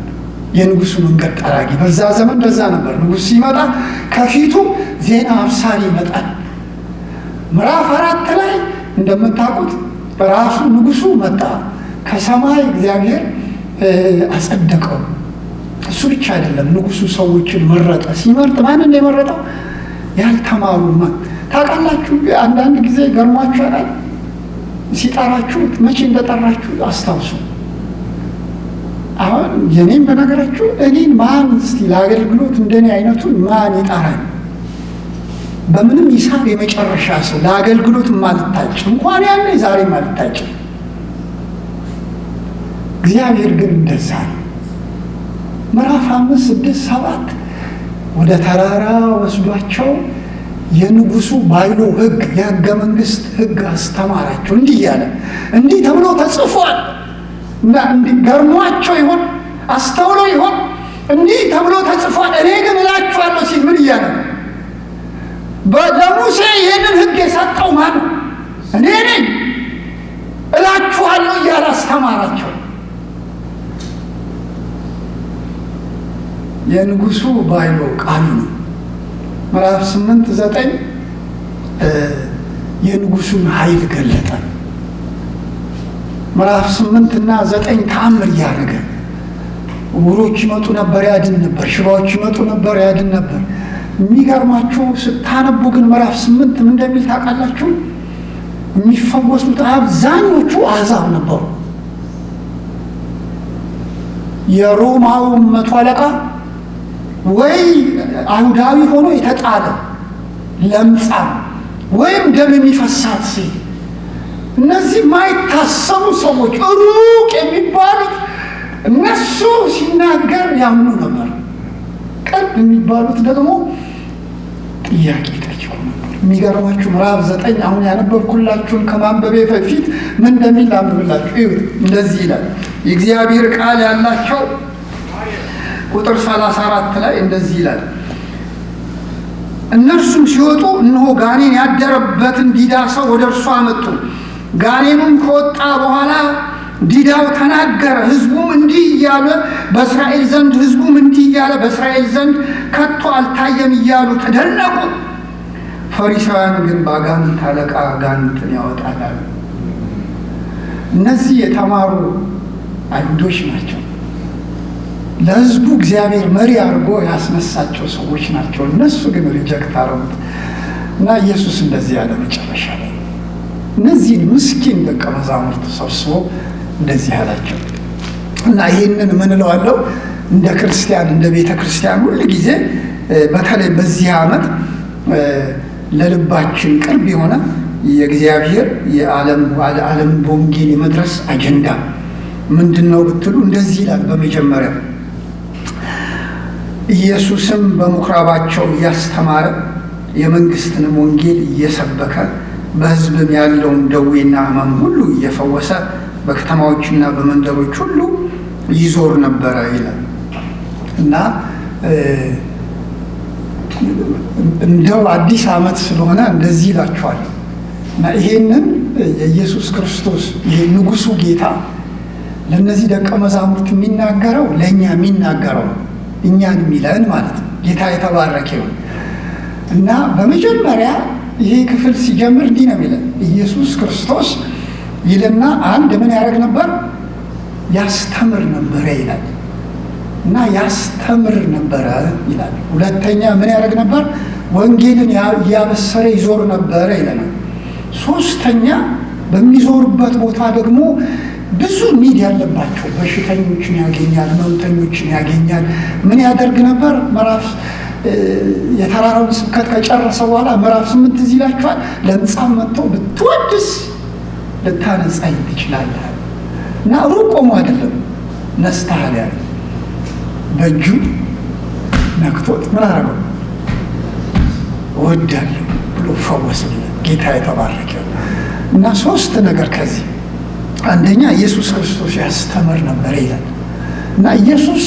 የንጉሱ መንገድ ጠራጊ። በዛ ዘመን እንደዛ ነበር። ንጉስ ሲመጣ ከፊቱ ዜና አብሳሪ ይመጣል። ምዕራፍ 4 ላይ እንደምታውቁት ራሱ ንጉሱ መጣ። ከሰማይ እግዚአብሔር አጸደቀው። እሱ ብቻ አይደለም፣ ንጉሱ ሰዎችን መረጠ። ሲመርጥ ማንን ነው የመረጠው? ያልተማሩ። ታውቃላችሁ፣ አንዳንድ ጊዜ ገርሟችኋል። ሲጠራችሁ መቼ እንደጠራችሁ አስታውሱ። አሁን የኔም በነገራችሁ እኔን ማን እስቲ ለአገልግሎት እንደኔ አይነቱን ማን ይጠራል? በምንም ሂሳብ የመጨረሻ ሰው ለአገልግሎት ማልታጭ እንኳን ያለ ዛሬ ማልታጭ። እግዚአብሔር ግን እንደዛ ነው። ምዕራፍ 5፣ 6፣ 7 ወደ ተራራ ወስዷቸው የንጉሱ ባይሎ ሕግ የሕገ መንግስት ሕግ አስተማራቸው። እንዲህ እያለ እንዲህ ተብሎ ተጽፏል እና ገርሟቸው ይሆን አስተውሎ ይሆን እንዲህ ተብሎ ተጽፏል እኔ ግን እላችኋለሁ ሲል ምን እያለ ለሙሴ ይህንን ሕግ የሰጠው ማን ነው? እኔ ነኝ እላችኋለሁ እያለ አስተማራቸው። የንጉሱ ባይሎ ቃሉ ነው። ምዕራፍ 8፣ 9 የንጉሱን ኃይል ገለጠ። ምዕራፍ 8 እና 9 ተአምር እያደረገ ዕውሮች ይመጡ ነበር ያድን ነበር፣ ሽባዎች ይመጡ ነበር ያድን ነበር። የሚገርማችሁ ስታነቡ ግን ምዕራፍ 8 ምን እንደሚል ታውቃላችሁ? የሚፈወሱት አብዛኞቹ አሕዛብ ነበሩ። የሮማው መቶ አለቃ ወይ አይሁዳዊ ሆኖ የተጣለ ለምጻም ወይም ደም የሚፈሳት ሴት፣ እነዚህ ማይታሰቡ ሰዎች ሩቅ የሚባሉት እነሱ ሲናገር ያምኑ ነበር። ቅርብ የሚባሉት ደግሞ ጥያቄ ጠይቁ ነበር። የሚገርማችሁ ምዕራፍ 9 አሁን ያነበብኩላችሁን ከማንበቤ በፊት ምን እንደሚል ላንብብላችሁ። ይሁት እንደዚህ ይላል። የእግዚአብሔር ቃል ያላቸው ቁጥር 34 ላይ እንደዚህ ይላል። እነርሱም ሲወጡ እነሆ ጋኔን ያደረበትን ዲዳ ሰው ወደ እርሱ አመጡ። ጋኔኑም ከወጣ በኋላ ዲዳው ተናገረ። ሕዝቡም እንዲህ እያለ በእስራኤል ዘንድ ከቶ አልታየም እያሉ ተደነቁ። ፈሪሳውያን ግን በአጋንንት አለቃ አጋንንትን ያወጣል። እነዚህ የተማሩ አይሁዶች ናቸው። ለሕዝቡ እግዚአብሔር መሪ አድርጎ ያስነሳቸው ሰዎች ናቸው። እነሱ ግን ሪጀክት አረጉት እና ኢየሱስ እንደዚህ ያለ መጨረሻ ላይ እነዚህን ምስኪን ደቀ መዛሙርት ሰብስቦ እንደዚህ አላቸው እና ይህንን ምን እለዋለሁ እንደ ክርስቲያን እንደ ቤተ ክርስቲያን ሁል ጊዜ በተለይ በዚህ ዓመት ለልባችን ቅርብ የሆነ የእግዚአብሔር የዓለም በወንጌል የመድረስ አጀንዳ ምንድን ነው ብትሉ እንደዚህ ይላል። በመጀመሪያ ኢየሱስም በምኩራባቸው እያስተማረ የመንግስትንም ወንጌል እየሰበከ በሕዝብም ያለውን ደዌና ሕመም ሁሉ እየፈወሰ በከተማዎችና በመንደሮች ሁሉ ይዞር ነበረ ይላል እና እንደው አዲስ ዓመት ስለሆነ እንደዚህ ይላችኋል እና ይሄንን የኢየሱስ ክርስቶስ ይሄ ንጉሱ ጌታ ለእነዚህ ደቀ መዛሙርት የሚናገረው ለእኛ የሚናገረው እኛን የሚለን ማለት ነው። ጌታ የተባረከ ይሁን እና በመጀመሪያ ይሄ ክፍል ሲጀምር እንዲህ ነው የሚለን ኢየሱስ ክርስቶስ ይልና አንድ ምን ያደርግ ነበር? ያስተምር ነበረ ይላል እና ያስተምር ነበረ ይላል። ሁለተኛ ምን ያደርግ ነበር? ወንጌልን እያበሰረ ይዞር ነበረ ይለናል። ሶስተኛ በሚዞርበት ቦታ ደግሞ ብዙ ኒድ ያለባቸው በሽተኞችን ያገኛል፣ ሕመምተኞችን ያገኛል። ምን ያደርግ ነበር? ምዕራፍ የተራራውን ስብከት ከጨረሰ በኋላ ምዕራፍ 8 እዚህ ይላችኋል። ለምጻም መጥተው ብትወድስ ልታነጻኝ ትችላለህ እና ሩቅ ቆሞ አይደለም ነስተሃል ያለ በእጁ ነክቶት ምን አደረገው? እወዳለሁ ብሎ ፈወሰለት። ጌታ የተባረከ እና ሶስት ነገር ከዚህ አንደኛ ኢየሱስ ክርስቶስ ያስተምር ነበር ይላል እና ኢየሱስ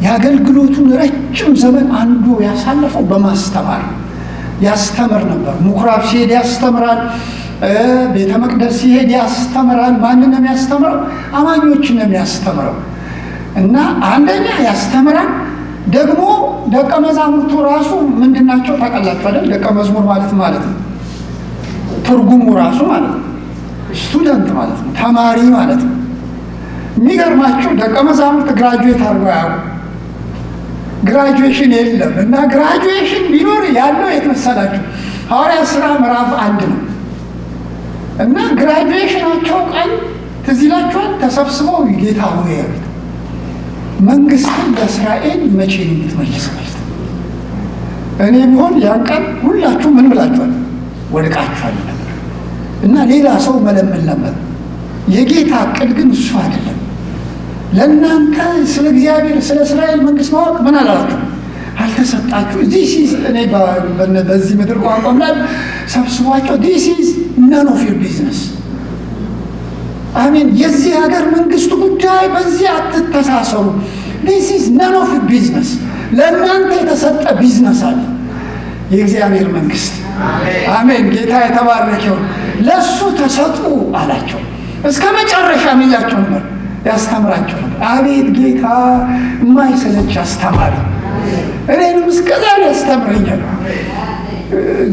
የአገልግሎቱን ረጅም ዘመን አንዱ ያሳለፈው በማስተማር ያስተምር ነበር። ምኩራብ ሲሄድ ያስተምራል፣ ቤተ መቅደስ ሲሄድ ያስተምራል። ማንን ነው የሚያስተምረው? አማኞችን ነው የሚያስተምረው እና አንደኛ ያስተምራል፣ ደግሞ ደቀ መዛሙርቱ ራሱ ምንድን ናቸው ታውቃላችሁ አይደል? ደቀ መዝሙር ማለት ነው ትርጉሙ ራሱ ማለት ነው ስቱደንት ማለት ነው፣ ተማሪ ማለት ነው። የሚገርማችሁ ደቀ መዛሙርት ግራጁዌት አድርገው ያውቁ ግራጁዌሽን የለም። እና ግራጁዌሽን ቢኖር ያለው የት መሰላችሁ? ሐዋርያት ሥራ ምዕራፍ 1 ነው። እና ግራጁዌሽናቸው ቀን ትዝ ይላችኋል። ተሰብስበው ጌታ ሆይ ያሉት መንግስትን ለእስራኤል መቼ ነው የምትመልሰው? እኔ ቢሆን ያን ቀን ሁላችሁ ምን ብላችኋል? ወድቃችኋል ነበር። እና ሌላ ሰው መለመን ነበር። የጌታ ዕቅድ ግን እሱ አይደለም። ለእናንተ ስለ እግዚአብሔር ስለ እስራኤል መንግስት ማወቅ ምን አላችሁ? አልተሰጣችሁ። ዲስ ኢዝ እኔ በዚህ ምድር ቋንቋም ላይ ሰብስቧቸው ዲስ ኢዝ ነን ኦፍ ዩር ቢዝነስ። አሜን። የዚህ ሀገር መንግስት ጉዳይ በዚህ አትተሳሰሩ። ዲስ ኢዝ ነን ኦፍ ዩር ቢዝነስ። ለእናንተ የተሰጠ ቢዝነስ አለ፣ የእግዚአብሔር መንግስት። አሜን። ጌታ የተባረከው ለእሱ ተሰጡ አላቸው። እስከ መጨረሻ ሚላቸው ነበር፣ ያስተምራቸው ነበር። አቤት ጌታ የማይሰለች አስተማሪ፣ እኔንም እስከዛሬ ያስተምረኛል።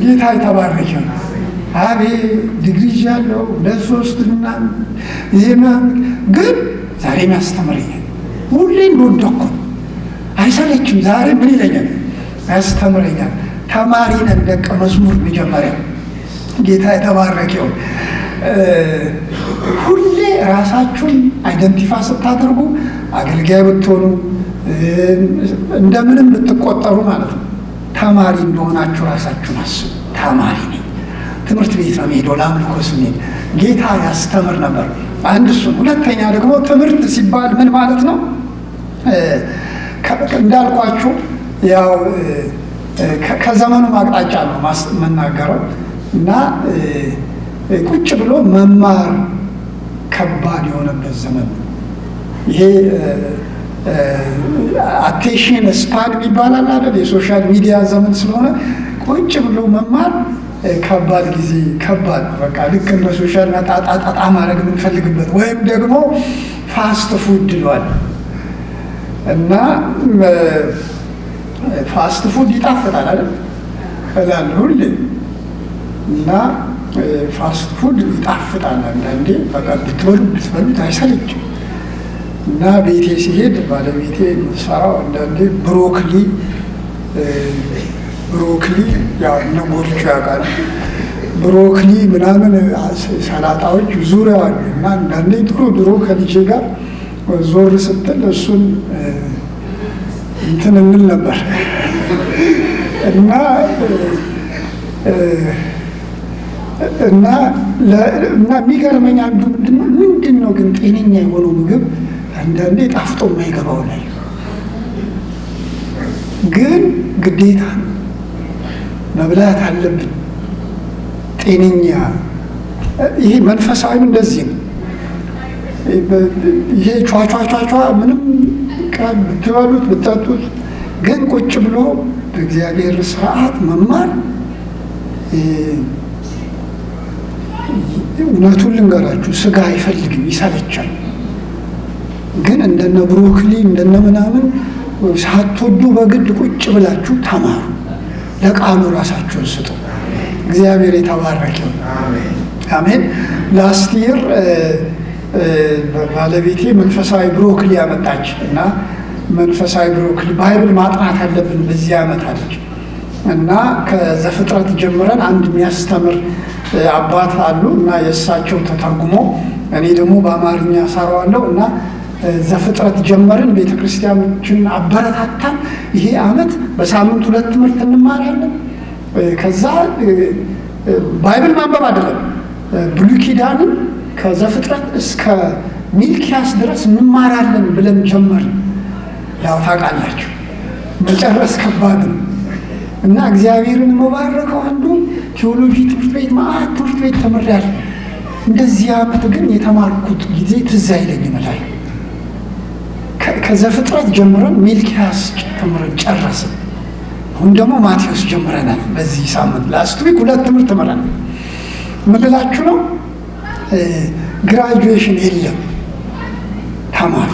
ጌታ የተባረከው አቤት ዲግሪ ያለው ለሶስት ምናምን ዜና ግን ዛሬም ያስተምረኛል። ሁሌ እንደወደኩ አይሰለችም። ዛሬ ምን ይለኛል? ያስተምረኛል። ተማሪ ነን፣ ደቀ መዝሙር መጀመሪያ። ጌታ የተባረከው ሁሌ ራሳችሁን አይደንቲፋይ ስታደርጉ አገልጋይ ብትሆኑ እንደምንም ብትቆጠሩ ማለት ነው ተማሪ እንደሆናችሁ ራሳችሁን አስቡ። ተማሪ ነኝ፣ ትምህርት ቤት ነው የምሄደው፣ ለአምልኮ ስንሄድ ጌታ ያስተምር ነበር። አንድ እሱን። ሁለተኛ ደግሞ ትምህርት ሲባል ምን ማለት ነው? እንዳልኳችሁ ያው ከዘመኑ አቅጣጫ ነው መናገረው እና ቁጭ ብሎ መማር ከባድ የሆነበት ዘመን ነው ይሄ። አቴንሽን ስፓን ይባላል አይደል? የሶሻል ሚዲያ ዘመን ስለሆነ ቁጭ ብሎ መማር ከባድ ጊዜ ከባድ ነው። በቃ ልክ እንደ ሶሻል ጣጣ ማድረግ የምንፈልግበት ወይም ደግሞ ፋስት ፉድ ይሏል እና ፋስት ፉድ ይጣፍጣል አይደል እላለሁ ሁሌ። እና ፋስት ፉድ ይጣፍጣል አንዳንዴ፣ በቃ ብትበሉት አይሰለችም። እና ቤቴ ሲሄድ ባለቤቴ የምትሰራው አንዳንዴ ብሮክሊ ያው ነጎርቹ ያውቃል፣ ብሮክሊ ምናምን ሰላጣዎች ዙሪያው አሉ። እና አንዳንዴ ድሮ ከልጄ ጋር ዞር ስትል እሱን እንትን እንል ነበር እና የሚገርመኝ አንዱ ምንድን ነው ግን ጤነኛ የሆነው ምግብ አንዳንዴ ጣፍጦ የማይገባው ላይ ግን ግዴታ መብላት አለብን። ጤነኛ ይሄ መንፈሳዊም እንደዚህ ነው። ይሄ ቿ ምንም ቃል ብትበሉት ብትጠጡት፣ ግን ቁጭ ብሎ በእግዚአብሔር ስርዓት መማር እውነቱን ልንገራችሁ ስጋ አይፈልግም፣ ይሰለቻል። ግን እንደነ ብሮክሊ እንደነ ምናምን ሳትወዱ በግድ ቁጭ ብላችሁ ተማሩ። ለቃሉ ራሳችሁን ስጡ። እግዚአብሔር የተባረከው አሜን። ላስት ይር ባለቤቴ መንፈሳዊ ብሮክሊ ያመጣች እና መንፈሳዊ ብሮክሊ ባይብል ማጥናት አለብን በዚህ ዓመት አለች እና ከዘፍጥረት ጀምረን አንድ የሚያስተምር አባት አሉ እና የእሳቸው ተተርጉሞ እኔ ደግሞ በአማርኛ ሰራዋለሁ እና ዘፍጥረት ጀመርን። ቤተክርስቲያኖችን አበረታታን። ይሄ ዓመት በሳምንት 2 ትምህርት እንማራለን። ከዛ ባይብል ማንበብ አይደለም ብሉይ ኪዳንን ከዘፍጥረት እስከ ሚልኪያስ ድረስ እንማራለን ብለን ጀመርን። ያው ታውቃላችሁ መጨረስ ከባድ ነው እና እግዚአብሔርን መባረከው አንዱ ቴዎሎጂ ትምህርት ቤት ማአት ትምህርት ቤት ተምሬያለሁ። እንደዚህ ዓመት ግን የተማርኩት ጊዜ ትዝ አይለኝም እላለሁ። ከዘፍጥረት ጀምረን ሚልኪያስ ተምረን ጨረስን። አሁን ደግሞ ማቴዎስ ጀምረናል። በዚህ ሳምንት ላስት ዊክ 2 ትምህርት ተምረናል። ምን ልላችሁ ነው? ግራጁዌሽን የለም። ተማሩ።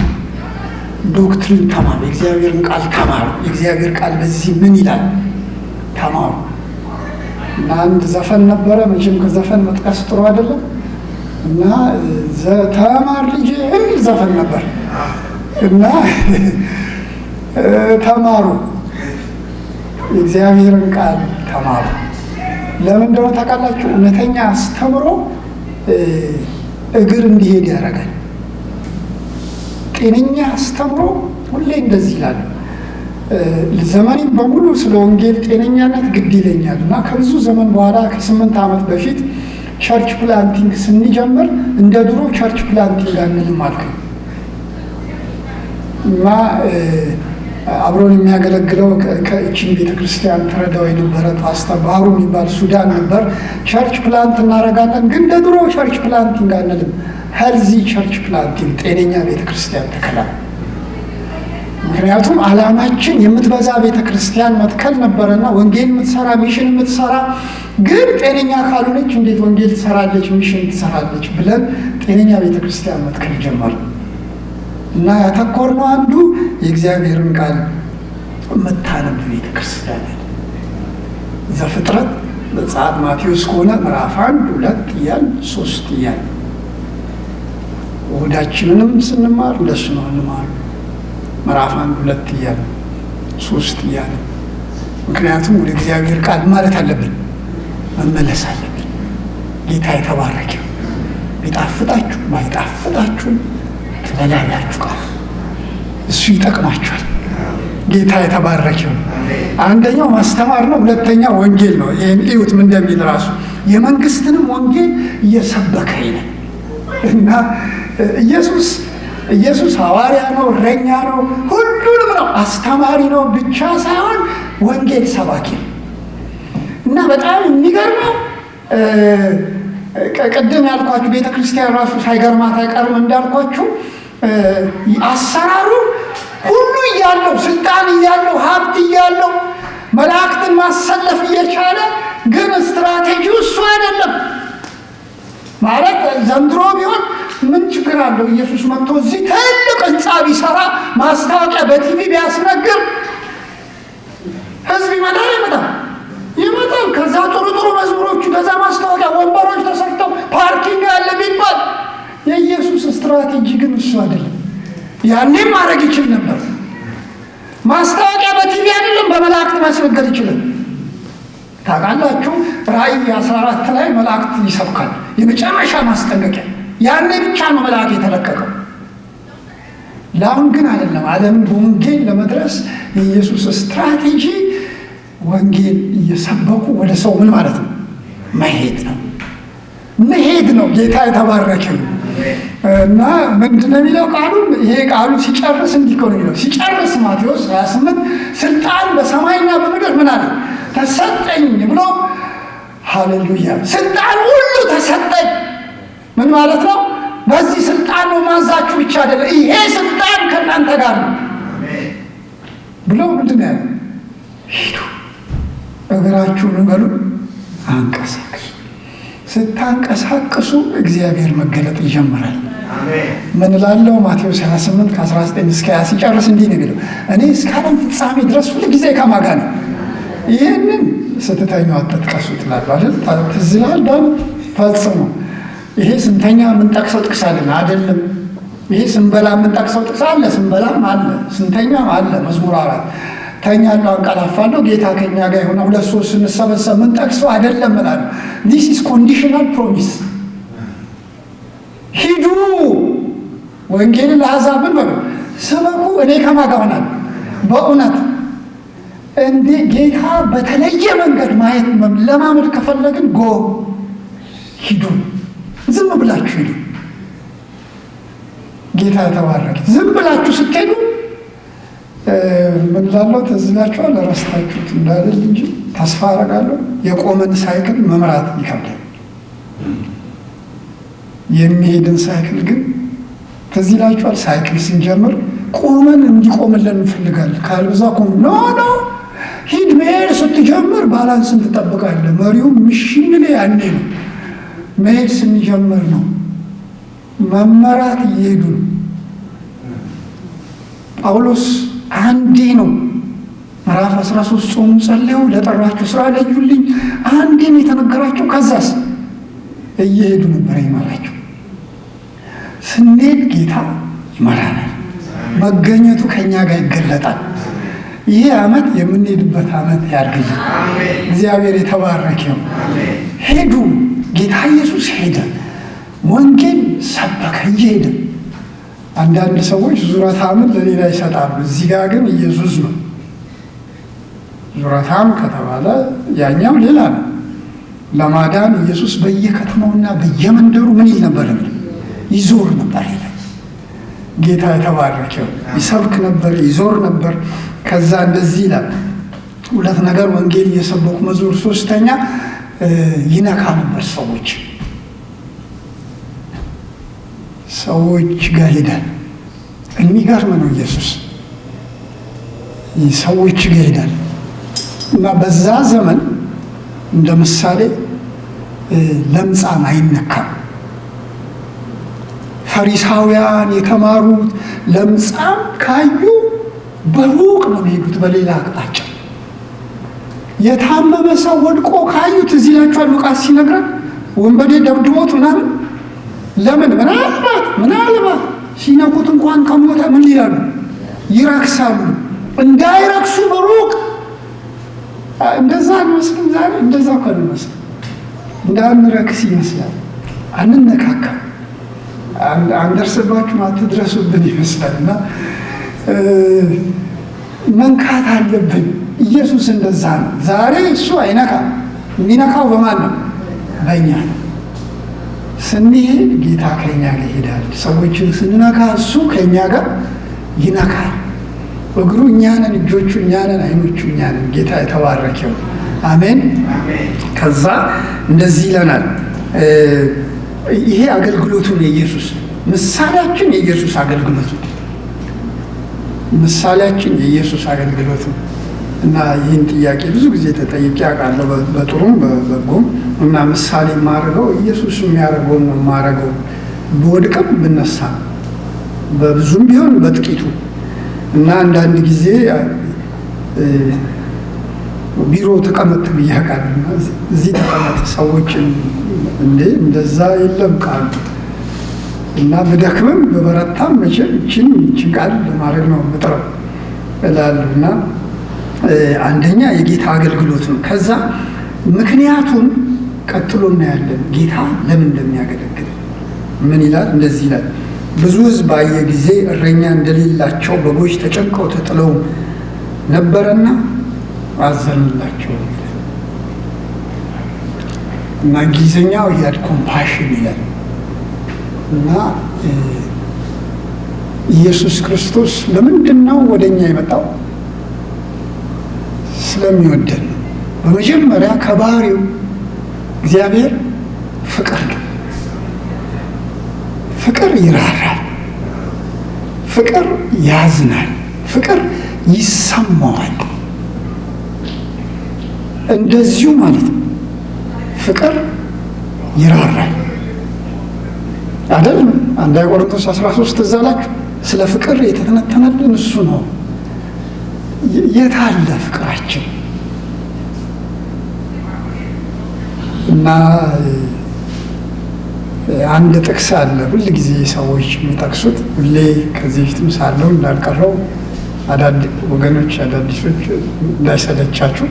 ዶክትሪን ተማሩ፣ የእግዚአብሔርን ቃል ተማሩ። የእግዚአብሔር ቃል በዚህ ምን ይላል ተማሩ። እና አንድ ዘፈን ነበረ፣ መቼም ከዘፈን መጥቀስ ጥሩ አይደለም እና ተማር ልጄ የሚል ዘፈን ነበር እና ተማሩ፣ የእግዚአብሔርን ቃል ተማሩ። ለምን እንደሆነ ታውቃላችሁ? እውነተኛ አስተምሮ እግር እንዲሄድ ያደርጋል። ጤነኛ አስተምሮ ሁሌ እንደዚህ ይላሉ። ዘመኔም በሙሉ ስለ ወንጌል ጤነኛነት ግድ ይለኛል እና ከብዙ ዘመን በኋላ ከ8 ዓመት በፊት ቸርች ፕላንቲንግ ስንጀምር እንደ ድሮ ቸርች ፕላንቲንግ አንልም አልኩኝ እና አብሮን የሚያገለግለው ከእችን ቤተክርስቲያን ተረዳው የነበረ ፓስተር ባህሩ የሚባል ሱዳን ነበር። ቸርች ፕላንት እናደርጋለን ግን እንደ ድሮ ቸርች ፕላንቲንግ አንልም፣ ሄልዚ ቸርች ፕላንቲንግ፣ ጤነኛ ቤተክርስቲያን ተከላ። ምክንያቱም ዓላማችን የምትበዛ ቤተክርስቲያን መትከል ነበረና ወንጌል የምትሰራ ሚሽን የምትሰራ ግን ጤነኛ ካልሆነች እንዴት ወንጌል ትሰራለች ሚሽን ትሰራለች ብለን ጤነኛ ቤተክርስቲያን መትከል ጀመር እና ያተኮርነው አንዱ የእግዚአብሔርን ቃል የምታነብ ቤተክርስቲያን ዘፍጥረት መጽሐፍ ማቴዎስ ከሆነ ምዕራፍ 1 2 እያልን 3 እያልን እሑዳችንንም ስንማር እንደሱ ነው እንማር ምዕራፍ 1 2 እያልን 3 እያልን። ምክንያቱም ወደ እግዚአብሔር ቃል ማለት አለብን፣ መመለስ አለብን። ጌታ የተባረከ ቢጣፍጣችሁ ባይጣፍጣችሁ ትበላላችሁ፣ ቃል እሱ ይጠቅማችኋል። ጌታ የተባረከ አንደኛው ማስተማር ነው፣ ሁለተኛው ወንጌል ነው። ይሄን እዩት ምን እንደሚል ራሱ የመንግስትንም ወንጌል እየሰበከ ይላል እና ኢየሱስ ሐዋርያ ነው፣ እረኛ ነው፣ ሁሉንም ነው፣ አስተማሪ ነው ብቻ ሳይሆን ወንጌል ሰባኪ ነው። እና በጣም የሚገርመው ቅድም ያልኳችሁ ቤተክርስቲያን ራሱ ሳይገርማት አይቀርም እንዳልኳችሁ አሰራሩ ሁሉ እያለው ስልጣን እያለው ሀብት እያለው መላእክትን ማሰለፍ እየቻለ ግን ስትራቴጂው እሱ አይደለም ማለት። ዘንድሮ ቢሆን ምን ችግር አለው? ኢየሱስ መጥቶ እዚህ ትልቅ ህንፃ ቢሰራ ማስታወቂያ በቲቪ ቢያስነግር ህዝብ ይመጣል ይመጣል። ከዛ ጥሩ መዝሙሮች፣ ከዛ ማስታወቂያ ወንበሮች ተሰርተው ፓርኪንግ ያለ ቢባል የኢየሱስ ስትራቴጂ ግን እሱ አይደለም። ያኔም ማድረግ ይችል ነበር። ማስታወቂያ በቲቪ አይደለም በመላእክት ማስነገር ይችላል። ታውቃላችሁ ራእይ 14 ላይ መላእክት ይሰብካል፣ የመጨረሻ ማስጠንቀቂያ። ያኔ ብቻ ነው መልአክ የተለቀቀው። ለአሁን ግን አይደለም። ዓለምን በወንጌል ለመድረስ የኢየሱስ ስትራቴጂ ወንጌል እየሰበኩ ወደ ሰው ምን ማለት ነው መሄድ ነው። ጌታ የተባረከ እና ምንድን ነው የሚለው ቃሉ? ይሄ ቃሉ ሲጨርስ እንዲህ ነው የሚለው። ሲጨርስ ማቴዎስ 28 ስልጣን በሰማይና በምድር ምን አለ ተሰጠኝ ብሎ፣ ሃሌሉያ ስልጣን ሁሉ ተሰጠኝ። ምን ማለት ነው? በዚህ ስልጣን ነው ማዛችሁ ብቻ አይደለም፣ ይሄ ስልጣን ከእናንተ ጋር ነው ብሎ ምንድን ነው ያለው? ሂዱ እግራችሁን በሉ አንቀሳቅሱ። ስታንቀሳቅሱ እግዚአብሔር መገለጥ ይጀምራል። ምን እላለሁ? ማቴዎስ 28 ከ19 እስከ 20 ሲጨርስ እንዲህ ነው የሚለው፣ እኔ እስከ ዓለም ፍጻሜ ድረስ ሁል ጊዜ ከማን ጋር ነው? ይህንን ስትተኙ አትጥቀሱ ትላለህ አይደል? ትዝ ይልሃል ዳን ፈጽሞ። ይሄ ስንተኛ የምንጠቅሰው ጥቅስ አለን አይደለም? ይሄ ስንበላ የምንጠቅሰው ጥቅስ አለ፣ ስንበላም አለ፣ ስንተኛም አለ። መዝሙር 4 ተኛለሁ አንቀላፋለሁ ጌታ ከኛ ጋር የሆነ 2-3 ስንሰበሰብ ምን ጠቅሰው አይደለም እላለሁ። ዲስ ኢዝ ኮንዲሽናል ፕሮሚስ። ሂዱ ወንጌልን ለአሕዛብ ምን በሉ ስበኩ፣ እኔ ከማን ጋር ሆናለሁ? በእውነት እንዴ ጌታ በተለየ መንገድ ማየት ለማመድ ከፈለግን ሂዱ፣ ዝም ብላችሁ ሂዱ። ጌታ የተባረከ። ዝም ብላችሁ ስትሄዱ ምን ላለው ተዝላችኋል፣ ረስታችሁት እንዳልል እንጂ ተስፋ አደርጋለሁ የቆመን ሳይክል መምራት ይከብዳል። የሚሄድን ሳይክል ግን ትዝ ይላችኋል። ሳይክል ስንጀምር ቆመን እንዲቆምልን እንፈልጋለን። ካልበዛ ኖ ሂድ። መሄድ ስትጀምር ባላንስን ትጠብቃለህ። መሪውም ምሽሚል ያኔ ነው። መሄድ ስንጀምር ነው። መመራት እየሄዱ ነው። ጳውሎስ አንዴ ነው ምዕራፍ 13 ጾሙ ጸልየው ለጠራችሁ ስራ ለዩልኝ አንዴ ነው የተነገራቸው። ከዛስ እየሄዱ ነበር ይመራቸው። ስንሄድ ጌታ ይመራናል። መገኘቱ ከኛ ጋር ይገለጣል። ይሄ ዓመት የምንሄድበት ዓመት ያድርግልን። እግዚአብሔር የተባረከ ነው። ሄዱ። ጌታ ኢየሱስ ሄደ፣ ወንጌል ሰበከ እየሄደ። አንዳንድ ሰዎች ዙረታምን ለሌላ ይሰጣሉ። እዚህ ጋር ግን ኢየሱስ ነው። ዙረታም ከተባለ ያኛው ሌላ ነው። ለማዳን ኢየሱስ በየከተማውና በየመንደሩ ምን ይል ነበር? ይዞር ነበር ይላል። ጌታ የተባረከው ይሰብክ ነበር፣ ይዞር ነበር። ከዛ እንደዚህ ይላል፣ ሁለት ነገር ወንጌል እየሰበኩ መዞር፣ ሶስተኛ ይነካ ነበር ሰዎች ጋር ሄዳል። የሚገርም ነው። ኢየሱስ ሰዎች ጋር ሄዳል እና በዛ ዘመን እንደ ምሳሌ ለምጻም አይነካም። ፈሪሳውያን የተማሩት ለምጻም ካዩ በሩቅ ነው የሚሄዱት፣ በሌላ አቅጣጫ። የታመመ ሰው ወድቆ ካዩት እዚህ ይላችኋል ሉቃስ ሲነግረን ወንበዴ ደብድቦት ምናምን። ለምን? ምናልባት ሲነኩት እንኳን ከሞተ ምን ይላሉ? ይረክሳሉ። እንዳይረክሱ በሩቅ እንደዛ አንመስልም። ዛሬ እንደዛ እኮ ነው መስል እንዳንረክስ ይመስላል። አንነካካም። አንደርስባችሁም አትድረሱብን ይመስላል። እና መንካት አለብን። ኢየሱስ እንደዛ ነው። ዛሬ እሱ አይነካም። የሚነካው በማን ነው? በእኛ ነው። ስንሄድ ጌታ ከእኛ ጋር ይሄዳል። ሰዎችን ስንነካ እሱ ከእኛ ጋር ይነካል። እግሩ እኛ ነን፣ እጆቹ እኛ ነን፣ አይኖቹ እኛ ነን። ጌታ የተባረከው አሜን። ከዛ እንደዚህ ይለናል። ይሄ አገልግሎቱን የኢየሱስ ምሳሌያችን የኢየሱስ አገልግሎቱ ምሳሌያችን የኢየሱስ አገልግሎቱ እና ይህን ጥያቄ ብዙ ጊዜ ተጠይቄ አውቃለሁ፣ በጥሩም በበጎም። እና ምሳሌ የማደርገው ኢየሱስ የሚያደርገውን ነው የማደርገው። ብወድቅም ብነሳ በብዙም ቢሆን በጥቂቱ። እና አንዳንድ ጊዜ ቢሮ ተቀመጥ ብዬ አውቃለሁ። እዚህ ተቀመጥ ሰዎችን እንዴ እንደዛ የለም ቃሉ። እና በደክምም በበረታም መቼም ይችን ቃል ለማድረግ ነው የምጥረው እላለሁ። እና አንደኛ የጌታ አገልግሎት ነው። ከዛ ምክንያቱን ቀጥሎ እናያለን። ጌታ ለምን እንደሚያገለግል ምን ይላል? እንደዚህ ይላል፣ ብዙ ሕዝብ ባየ ጊዜ እረኛ እንደሌላቸው በጎች ተጨንቀው ተጥለው ነበረና አዘኑላቸው እና እንግሊዝኛው ያድ ኮምፓሽን ይላል። እና ኢየሱስ ክርስቶስ ለምንድን ነው ወደኛ የመጣው? ስለሚወደን ነው። በመጀመሪያ ከባህሪው እግዚአብሔር ፍቅር ነው። ፍቅር ይራራል፣ ፍቅር ያዝናል፣ ፍቅር ይሰማዋል። እንደዚሁ ማለት ነው ፍቅር ይራራል አይደል? አንደኛ ቆሮንቶስ 13 እዛ ላችሁ ስለ ፍቅር የተተነተነልን እሱ ነው። የታለ ፍቅራችን? እና አንድ ጥቅስ አለ ሁል ጊዜ ሰዎች የሚጠቅሱት፣ ሁሌ ከዚህ በፊትም ሳለው እንዳልቀረው ወገኖች አዳዲሶች እንዳይሰለቻችሁ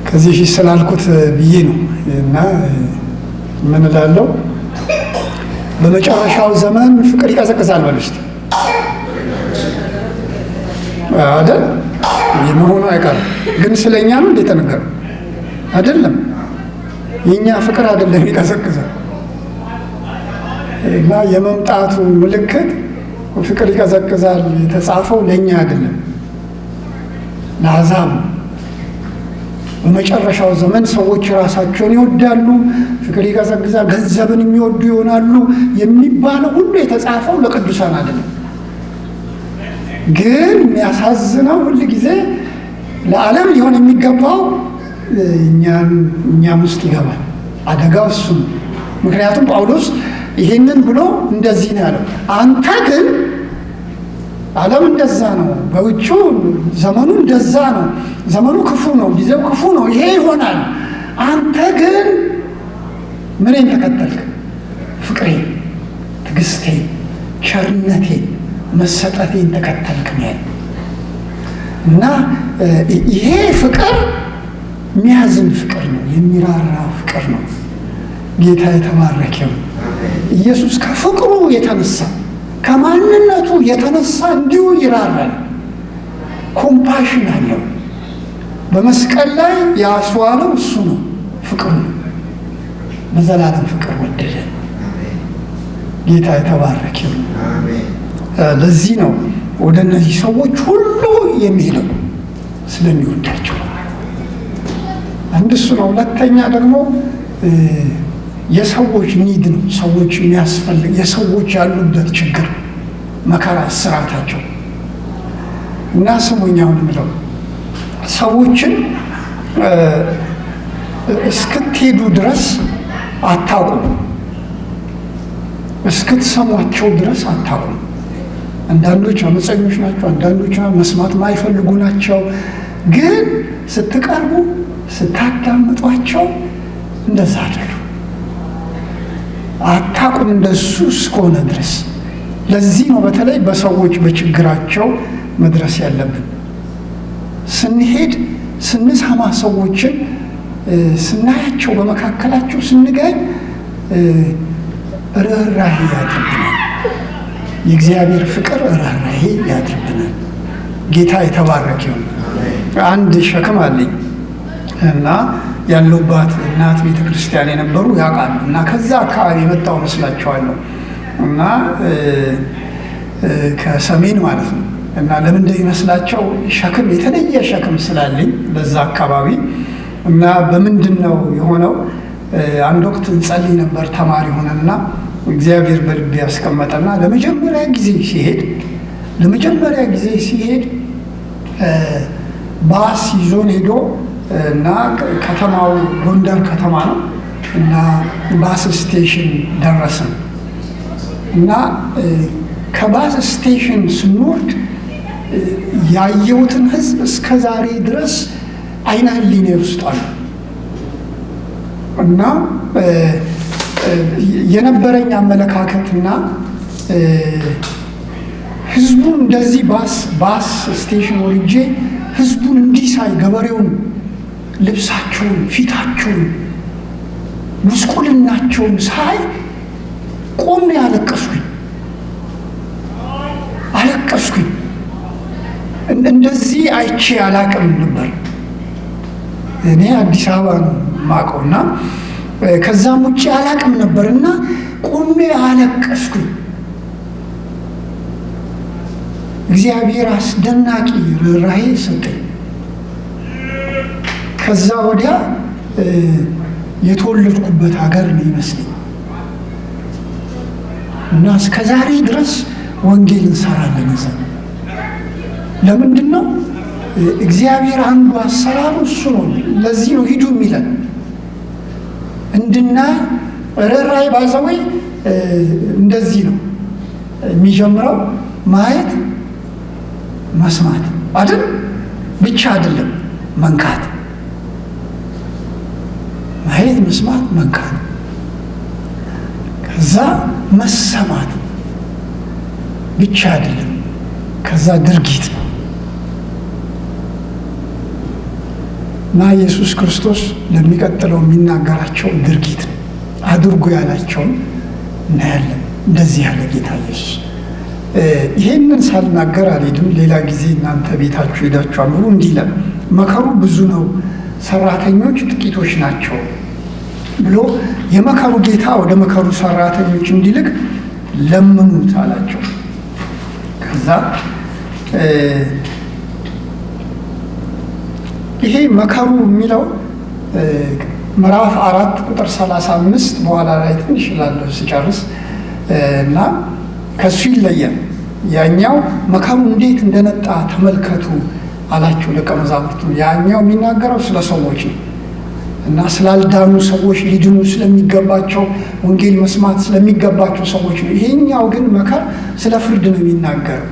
ከዚህ ፊት ስላልኩት ብዬ ነው። እና ምን እላለሁ? በመጨረሻው ዘመን ፍቅር ይቀዘቅዛል በል ውስጥ አይደል? የመሆኑ አይቀርም። ግን ስለኛ ነው እንዴ ተነገረው? አይደለም። የኛ ፍቅር አይደለም ይቀዘቅዛል። እና የመምጣቱ ምልክት ፍቅር ይቀዘቅዛል የተጻፈው ለኛ አይደለም፣ ለአሕዛብ ነው። በመጨረሻው ዘመን ሰዎች ራሳቸውን ይወዳሉ፣ ፍቅር ይቀዘቅዛል፣ ገንዘብን የሚወዱ ይሆናሉ የሚባለው ሁሉ የተጻፈው ለቅዱሳን አይደለም። ግን የሚያሳዝነው ሁል ጊዜ ለዓለም ሊሆን የሚገባው እኛም ውስጥ ይገባል። አደጋው እሱ ነው። ምክንያቱም ጳውሎስ ይሄንን ብሎ እንደዚህ ነው ያለው፣ አንተ ግን ዓለም እንደዛ ነው። በውጭው ዘመኑ እንደዛ ነው። ዘመኑ ክፉ ነው። ጊዜው ክፉ ነው። ይሄ ይሆናል። አንተ ግን ምንን ተከተልክ? ፍቅሬን፣ ትዕግስቴን፣ ቸርነቴን፣ መሰጠቴን ተከተልክ ነው። እና ይሄ ፍቅር የሚያዝን ፍቅር ነው። የሚራራ ፍቅር ነው። ጌታ የተባረከው ኢየሱስ ከፍቅሩ የተነሳ ከማንነቱ የተነሳ እንዲሁ ይራራል። ኮምፓሽን አለው። በመስቀል ላይ ያስዋለው እሱ ነው፣ ፍቅሩ ነው። በዘላለም ፍቅር ወደደ። ጌታ የተባረከው። ለዚህ ነው ወደ እነዚህ ሰዎች ሁሉ የሚሄደው፣ ስለሚወዳቸው። አንድ እሱ ነው። ሁለተኛ ደግሞ የሰዎች ኒድ ነው። ሰዎች የሚያስፈልግ የሰዎች ያሉበት ችግር፣ መከራ፣ እስራታቸው እና ስሙኛውን ምለው ሰዎችን እስክትሄዱ ድረስ አታውቁም፣ እስክትሰሟቸው ድረስ አታውቁም። አንዳንዶች አመፀኞች ናቸው፣ አንዳንዶች መስማት ማይፈልጉ ናቸው። ግን ስትቀርቡ ስታዳምጧቸው እንደዛ አይደሉ። አታውቁም እንደሱ እስከሆነ ድረስ። ለዚህ ነው በተለይ በሰዎች በችግራቸው መድረስ ያለብን። ስንሄድ ስንሰማ ሰዎችን ስናያቸው በመካከላቸው ስንገኝ ርኅራኄ ያድርብናል። የእግዚአብሔር ፍቅር ርኅራኄ ያድርብናል። ጌታ የተባረከ ይሁን። አንድ ሸክም አለኝ እና ያለሁባት እናት ቤተ ክርስቲያን የነበሩ ያውቃሉ እና ከዛ አካባቢ የመጣው መስላቸዋለሁ እና ከሰሜን ማለት ነው። እና ለምን እንደሚመስላቸው ሸክም የተለየ ሸክም ስላለኝ በዛ አካባቢ እና በምንድን ነው የሆነው? አንድ ወቅት እንጸልይ ነበር ተማሪ ሆነና እግዚአብሔር በልቤ ያስቀመጠና ለመጀመሪያ ጊዜ ሲሄድ ባስ ይዞን ሄዶ እና ከተማው ጎንደር ከተማ ነው እና ባስ ስቴሽን ደረስን እና ከባስ ስቴሽን ስንወርድ ያየሁትን ሕዝብ እስከ ዛሬ ድረስ አይነ ህሊኔ ውስጥ አለ እና የነበረኝ አመለካከትና ህዝቡን እንደዚህ ባስ ስቴሽን ወርጄ ህዝቡን እንዲህ ሳይ፣ ገበሬውን፣ ልብሳቸውን፣ ፊታቸውን፣ ጉስቁልናቸውን ሳይ ቆሜ አለቀስኩኝ። እንደዚህ አይቼ አላቅም ነበር። እኔ አዲስ አበባ ነው ማውቀውና ከዛም ውጭ አላቅም ነበር እና ቆሜ አለቀስኩኝ። እግዚአብሔር አስደናቂ ርኅራኄ ሰጠኝ። ከዛ ወዲያ የተወለድኩበት ሀገር ነው ይመስለኝ እና እስከ ዛሬ ድረስ ወንጌል እንሰራለን። እዛ ለምንድን ነው? እግዚአብሔር አንዱ አሰራሩ እሱ ነው። ለዚህ ነው ሂዱ የሚለን እንድናይ። ርኅራኄ ባይዘወይ እንደዚህ ነው የሚጀምረው። ማየት መስማት አይደል ብቻ አይደለም፣ መንካት። ማየት መስማት መንካት፣ ከዛ መሰማት ብቻ አይደለም፣ ከዛ ድርጊት ነው። እና ኢየሱስ ክርስቶስ ለሚቀጥለው የሚናገራቸው ድርጊት ነው። አድርጎ ያላቸውን እናያለን። እንደዚህ ያለ ጌታ ኢየሱስ። ይሄንን ሳልናገር አልሄድም። ሌላ ጊዜ እናንተ ቤታችሁ ሄዳችሁ አምሩ። እንዲህ ይላል፣ መከሩ ብዙ ነው፣ ሰራተኞች ጥቂቶች ናቸው ብሎ የመከሩ ጌታ ወደ መከሩ ሰራተኞች እንዲልክ ለምኑት አላቸው። ከዛ ይሄ መከሩ የሚለው ምዕራፍ 4 ቁጥር 35 በኋላ ላይ ትንሽ እላለሁ ስጨርስ እና ከሱ ይለያል። ያኛው መከሩ እንዴት እንደነጣ ተመልከቱ አላቸው ደቀ መዛሙርቱ። ያኛው የሚናገረው ስለ ሰዎች ነው እና ስላልዳኑ ሰዎች፣ ሊድኑ ስለሚገባቸው፣ ወንጌል መስማት ስለሚገባቸው ሰዎች ነው። ይሄኛው ግን መከር ስለ ፍርድ ነው የሚናገረው።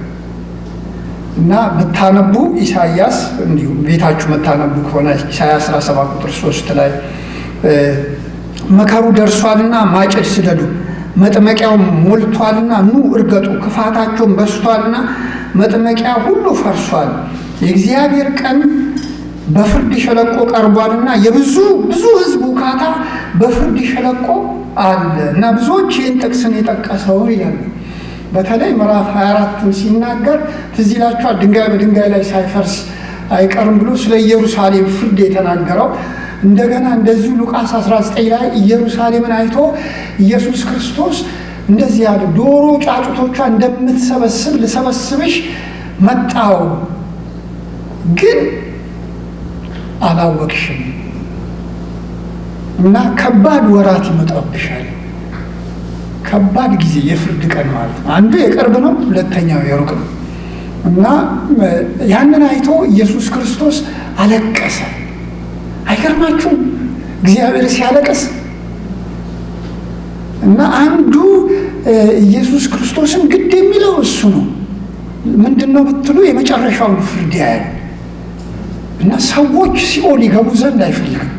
እና ብታነቡ ኢሳይያስ እንዲሁም ቤታችሁ መታነቡ ከሆነ ኢሳይያስ 17 ቁጥር 3 ላይ መከሩ ደርሷልና ማጭድ ስደዱ፣ መጥመቂያው ሞልቷልና ኑ እርገጡ፣ ክፋታቸውን በስቷልና መጥመቂያ ሁሉ ፈርሷል፣ የእግዚአብሔር ቀን በፍርድ ሸለቆ ቀርቧልና የብዙ ሕዝብ ውካታ በፍርድ ሸለቆ አለ እና ብዙዎች ይህን ጥቅስን የጠቀሰው ይላል። በተለይ ምዕራፍ 24ን ሲናገር ትዝ ይላችኋል። ድንጋይ በድንጋይ ላይ ሳይፈርስ አይቀርም ብሎ ስለ ኢየሩሳሌም ፍርድ የተናገረው። እንደገና እንደዚሁ ሉቃስ 19 ላይ ኢየሩሳሌምን አይቶ ኢየሱስ ክርስቶስ እንደዚህ ያለ ዶሮ ጫጩቶቿ እንደምትሰበስብ ልሰበስብሽ መጣው፣ ግን አላወቅሽም እና ከባድ ወራት ይመጣብሻል። ከባድ ጊዜ፣ የፍርድ ቀን ማለት ነው። አንዱ የቅርብ ነው፣ ሁለተኛው የሩቅ ነው እና ያንን አይቶ ኢየሱስ ክርስቶስ አለቀሰ። አይገርማችሁም? እግዚአብሔር ሲያለቅስ እና አንዱ ኢየሱስ ክርስቶስን ግድ የሚለው እሱ ነው። ምንድን ነው ብትሉ የመጨረሻውን ፍርድ ያያል እና ሰዎች ሲኦል ይገቡ ዘንድ አይፈልግም።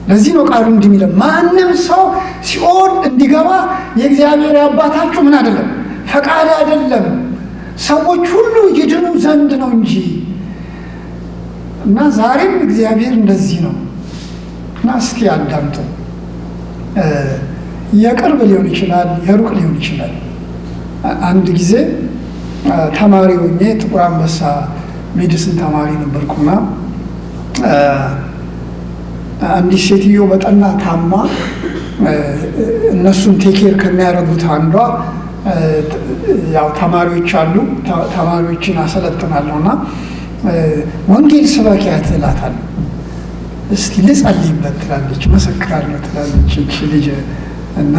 ለዚህ ነው ቃሉ እንዲህ የሚለው ማንም ሰው ሲኦል እንዲገባ የእግዚአብሔር አባታችሁ ምን አይደለም ፈቃድ አይደለም፣ ሰዎች ሁሉ ይድኑ ዘንድ ነው እንጂ። እና ዛሬም እግዚአብሔር እንደዚህ ነው። እና እስቲ አዳምጡ። የቅርብ ሊሆን ይችላል፣ የሩቅ ሊሆን ይችላል። አንድ ጊዜ ተማሪ ሆኜ ጥቁር አንበሳ ሜዲሲን ተማሪ ነበርኩና አንዲት ሴትዮ በጠና ታማ እነሱን ቴኬር ከሚያደርጉት አንዷ ያው ተማሪዎች አሉ፣ ተማሪዎችን አሰለጥናለሁ እና ወንጌል ስበኪያት እላታለሁ። እስቲ ልጸልይበት ትላለች፣ መሰክራለሁ ትላለች እቺ ልጅ እና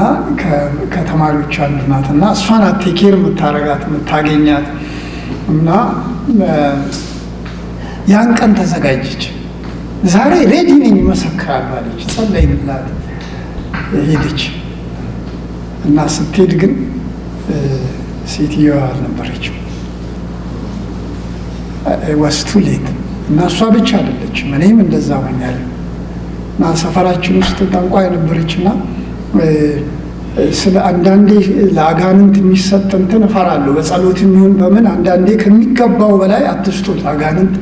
ከተማሪዎች አንዱ ናት እና እሷን ቴኬር የምታረጋት የምታገኛት እና ያን ቀን ተዘጋጀች። ዛሬ ሬዲ ነኝ መሰክራለሁ አለች። ጸለይንላት ሄደች እና ስትሄድ ግን ሴትዮዋ አልነበረችም። ወስቱ ሌት እና እሷ ብቻ አይደለችም፣ እኔም እንደዛ ሆኛለሁ። እና ሰፈራችን ውስጥ ጠንቋይ ነበረችና ስለ አንዳንዴ ለአጋንንት የሚሰጥ እንትን እፈራለሁ። በጸሎት የሚሆን በምን አንዳንዴ ከሚገባው በላይ አትስጡት። አጋንንት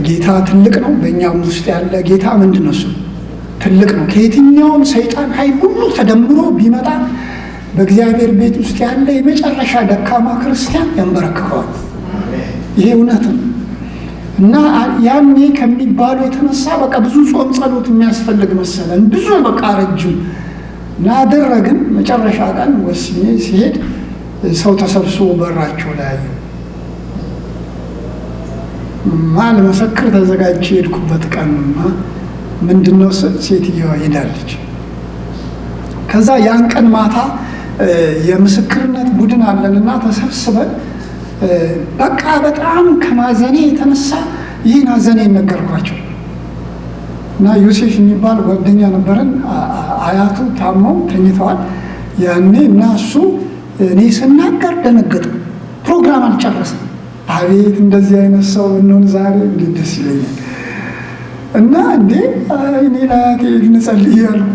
ጌታ ትልቅ ነው። በእኛም ውስጥ ያለ ጌታ ምንድን ነው? እሱ ትልቅ ነው። ከየትኛውም ሰይጣን ኃይል ሁሉ ተደምሮ ቢመጣ በእግዚአብሔር ቤት ውስጥ ያለ የመጨረሻ ደካማ ክርስቲያን ያንበረክከዋል። ይሄ እውነት ነው። እና ያኔ ከሚባሉ የተነሳ በቃ ብዙ ጾም ጸሎት የሚያስፈልግ መሰለን። ብዙ በቃ ረጅም እና አደረግን። መጨረሻ ቀን ወስኜ ሲሄድ ሰው ተሰብስቦ በራቸው ላይ አየሁ። ማን መሰክር ተዘጋጅ የሄድኩበት ቀን ምንድነው? ሴትዮዋ ሄዳለች። ከዛ ያን ቀን ማታ የምስክርነት ቡድን አለንና ተሰብስበን በቃ በጣም ከማዘኔ የተነሳ ይህን አዘኔ ነገርኳቸው እና ዮሴፍ የሚባል ጓደኛ ነበረን። አያቱ ታመው ተኝተዋል ያኔ እና እሱ እኔ ስናገር ደነገጡ። ፕሮግራም አልጨረስም። አቤት እንደዚህ አይነት ሰው ብንሆን ዛሬ እንዴት ደስ ይለኛል። እና እንዴ እኔ ለአያቴ ልንጸልይ ያልኩ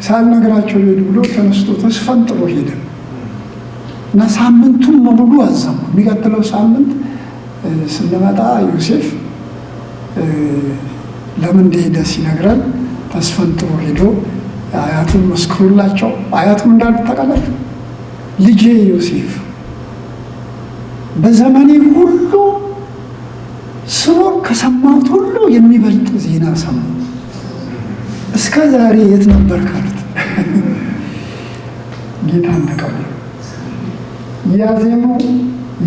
ሳልነግራቸው ሄድ ብሎ ተነስቶ ተስፈንጥሮ ሄደ እና ሳምንቱን ሙሉ አዘንኩ። የሚቀጥለው ሳምንት ስንመጣ ዮሴፍ ለምን እንደሄደ ሲነግረን ተስፈንጥሮ ሄዶ አያቱን መስክሩላቸው። አያቱም እንዳሉት ታውቃላችሁ፣ ልጄ ዮሴፍ በዘመኔ ሁሉ ስኖር ከሰማሁት ሁሉ የሚበልጥ ዜና ሰማሁ። እስከ ዛሬ የት ነበር ካሉት ጌታን ተቀበሉ። ያዜሙ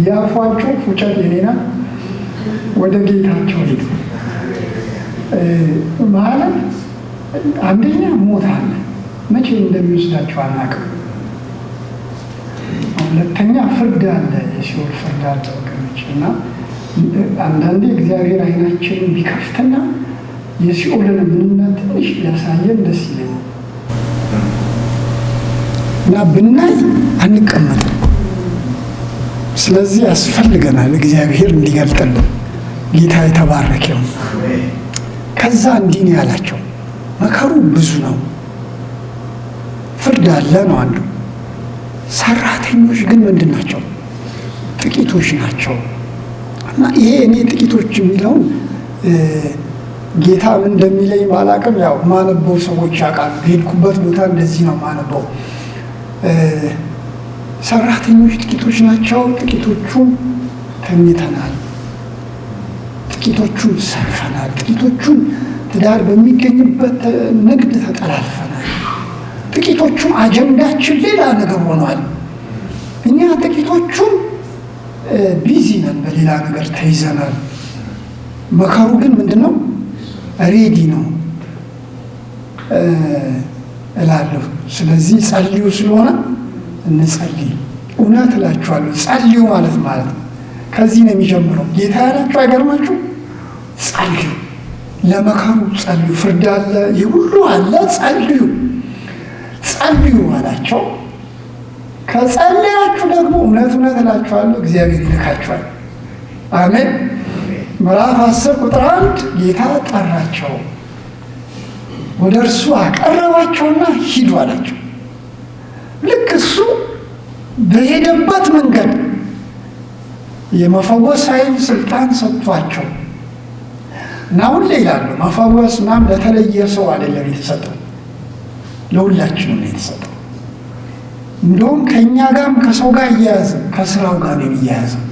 ያፏቸው ፉጨት የኔና ወደ ጌታቸው ሄዱ። ማለት አንደኛ ሞት አለ፣ መቼ እንደሚወስዳቸው አናውቅም። ሁለተኛ ፍርድ አለ፣ የሲኦል ፍርድ አለ ወገኖች። እና አንዳንዴ እግዚአብሔር አይናችንን ቢከፍትና የሲኦልን ምንነት ትንሽ ቢያሳየን ደስ ይለኛል። እና ብናይ አንቀመጥም። ስለዚህ ያስፈልገናል እግዚአብሔር እንዲገልጥልን። ጌታ የተባረከ ይሁን። ከዛ እንዲህ ነው ያላቸው፣ መከሩ ብዙ ነው፣ ፍርድ አለ ነው አንዱ። ሰራተኞች ግን ምንድን ናቸው? ጥቂቶች ናቸው። እና ይሄ እኔ ጥቂቶች የሚለውን ጌታ ምን እንደሚለኝ ባላቅም፣ ያው ማነበው ሰዎች ያውቃሉ። በሄድኩበት ቦታ እንደዚህ ነው ማነበው። ሰራተኞች ጥቂቶች ናቸው፣ ጥቂቶቹም ተኝተናል፣ ጥቂቶቹም ሰንፈናል፣ ጥቂቶቹም ትዳር በሚገኝበት ንግድ ተጠላልፈናል፣ ጥቂቶቹም አጀንዳችን ሌላ ነገር ሆኗል። እኛ ጥቂቶቹም ቢዚ ነን፣ በሌላ ነገር ተይዘናል። መከሩ ግን ምንድን ነው? ሬዲ ነው እላለሁ። ስለዚህ ጸልዩ ስለሆነ እንጸልይ። እውነት እላችኋለሁ ጸልዩ ማለት ነው። ከዚህ ነው የሚጀምረው። ጌታ ያላችሁ አይገርማችሁ? ጸልዩ፣ ለመከሩ ጸልዩ። ፍርድ አለ፣ ይህ ሁሉ አለ፣ ጸልዩ ጸልዩ አላቸው። ከጸለያችሁ ደግሞ እውነት እላችኋለሁ እግዚአብሔር ይልካችኋል። አሜን። ምዕራፍ 10 ቁጥር 1 ጌታ ጠራቸው፣ ወደ እርሱ አቀረባቸውና ሂዱ አላቸው። ልክ እሱ በሄደበት መንገድ የመፈወስ ኃይል ስልጣን ሰጥቷቸው እና ሁሌ ይላሉ መፈወስ ምናምን ለተለየ ሰው አይደለም የተሰጠው፣ ለሁላችንም ነው የተሰጠው። እንደውም ከእኛ ጋርም ከሰው ጋር እያያዝም ከስራው ጋር ነው የሚያያዝም።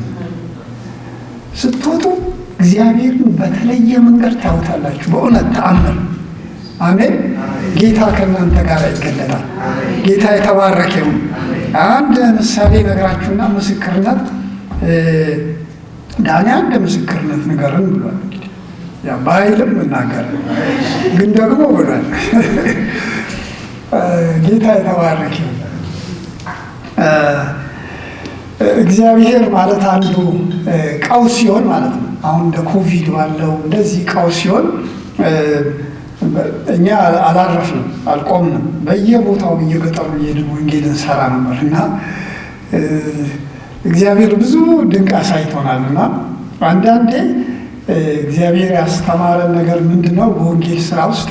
ስትወጡ እግዚአብሔርን በተለየ መንገድ ታዩታላችሁ። በእውነት ተአምር። አሜን። ጌታ ከእናንተ ጋር ይገለጣል። ጌታ የተባረከ ይሁን። አንድ ምሳሌ ነገራችሁና ምስክርነት ዳኒ አንድ ምስክርነት ንገርን ብሏል። እንግዲህ ያ በኃይልም እናገር ግን ደግሞ ብሏል። ጌታ የተባረከ ይሁን። እግዚአብሔር ማለት አንዱ ቀውስ ሲሆን ማለት ነው። አሁን እንደ ኮቪድ ባለው እንደዚህ ቀውስ ሲሆን እኛ አላረፍንም፣ አልቆምንም። በየቦታው በየገጠሩ እየሄድን ወንጌል እንሰራ ነበር እና እግዚአብሔር ብዙ ድንቅ አሳይቶናል። እና አንዳንዴ እግዚአብሔር ያስተማረን ነገር ምንድን ነው? በወንጌል ስራ ውስጥ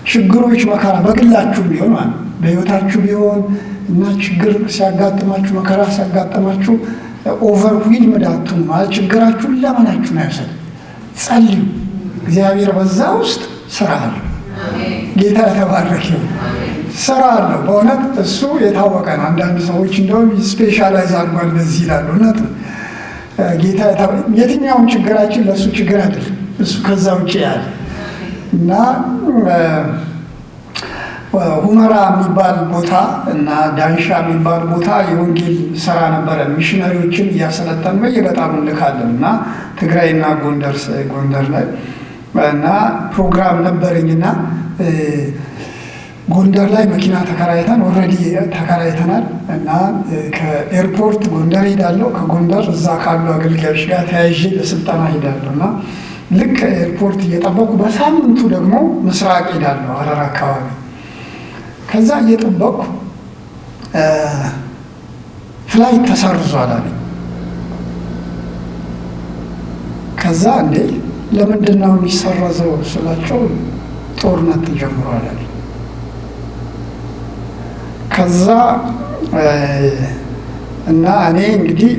ችግሮች፣ መከራ በግላችሁ ቢሆን ማለት በህይወታችሁ ቢሆን እና ችግር ሲያጋጥማችሁ፣ መከራ ሲያጋጥማችሁ ኦቨርዊልምድ አትሁኑ። ማለት ችግራችሁን ለማናችሁ ነው ያሰል ጸልዩ። እግዚአብሔር በዛ ውስጥ ስራ አለው። ጌታ የተባረከ ይሁን። ስራ አለው በእውነት እሱ የታወቀ ነው። አንዳንድ ሰዎች እንደውም ስፔሻላይዝ አድርጓል በዚህ ይላሉ። እውነት ነው። ጌታ የትኛውም ችግራችን ለእሱ ችግር አይደለም፣ እሱ ከዛ ውጭ ያለ እና ሁመራ የሚባል ቦታ እና ዳንሻ የሚባል ቦታ የወንጌል ስራ ነበረ። ሚሽነሪዎችን እያሰለጠን በየገጠሩ እንልካለን እና ትግራይና ጎንደር ላይ እና ፕሮግራም ነበረኝና ጎንደር ላይ መኪና ተከራይተን ኦልሬዲ ተከራይተናል እና ከኤርፖርት ጎንደር ሄዳለሁ። ከጎንደር እዛ ካሉ አገልጋዮች ጋር ተያይዤ ለስልጠና ሄዳለሁ እና ልክ ኤርፖርት እየጠበቁ በሳምንቱ ደግሞ ምስራቅ ሄዳለሁ፣ ሀረር አካባቢ። ከዛ እየጠበቅኩ ፍላይት ተሰርዟል አለኝ። ከዛ እንዴ ለምንድን ነው የሚሰረዘው ስላቸው ጦርነት ተጀምሯል አለ። ከዛ እና እኔ እንግዲህ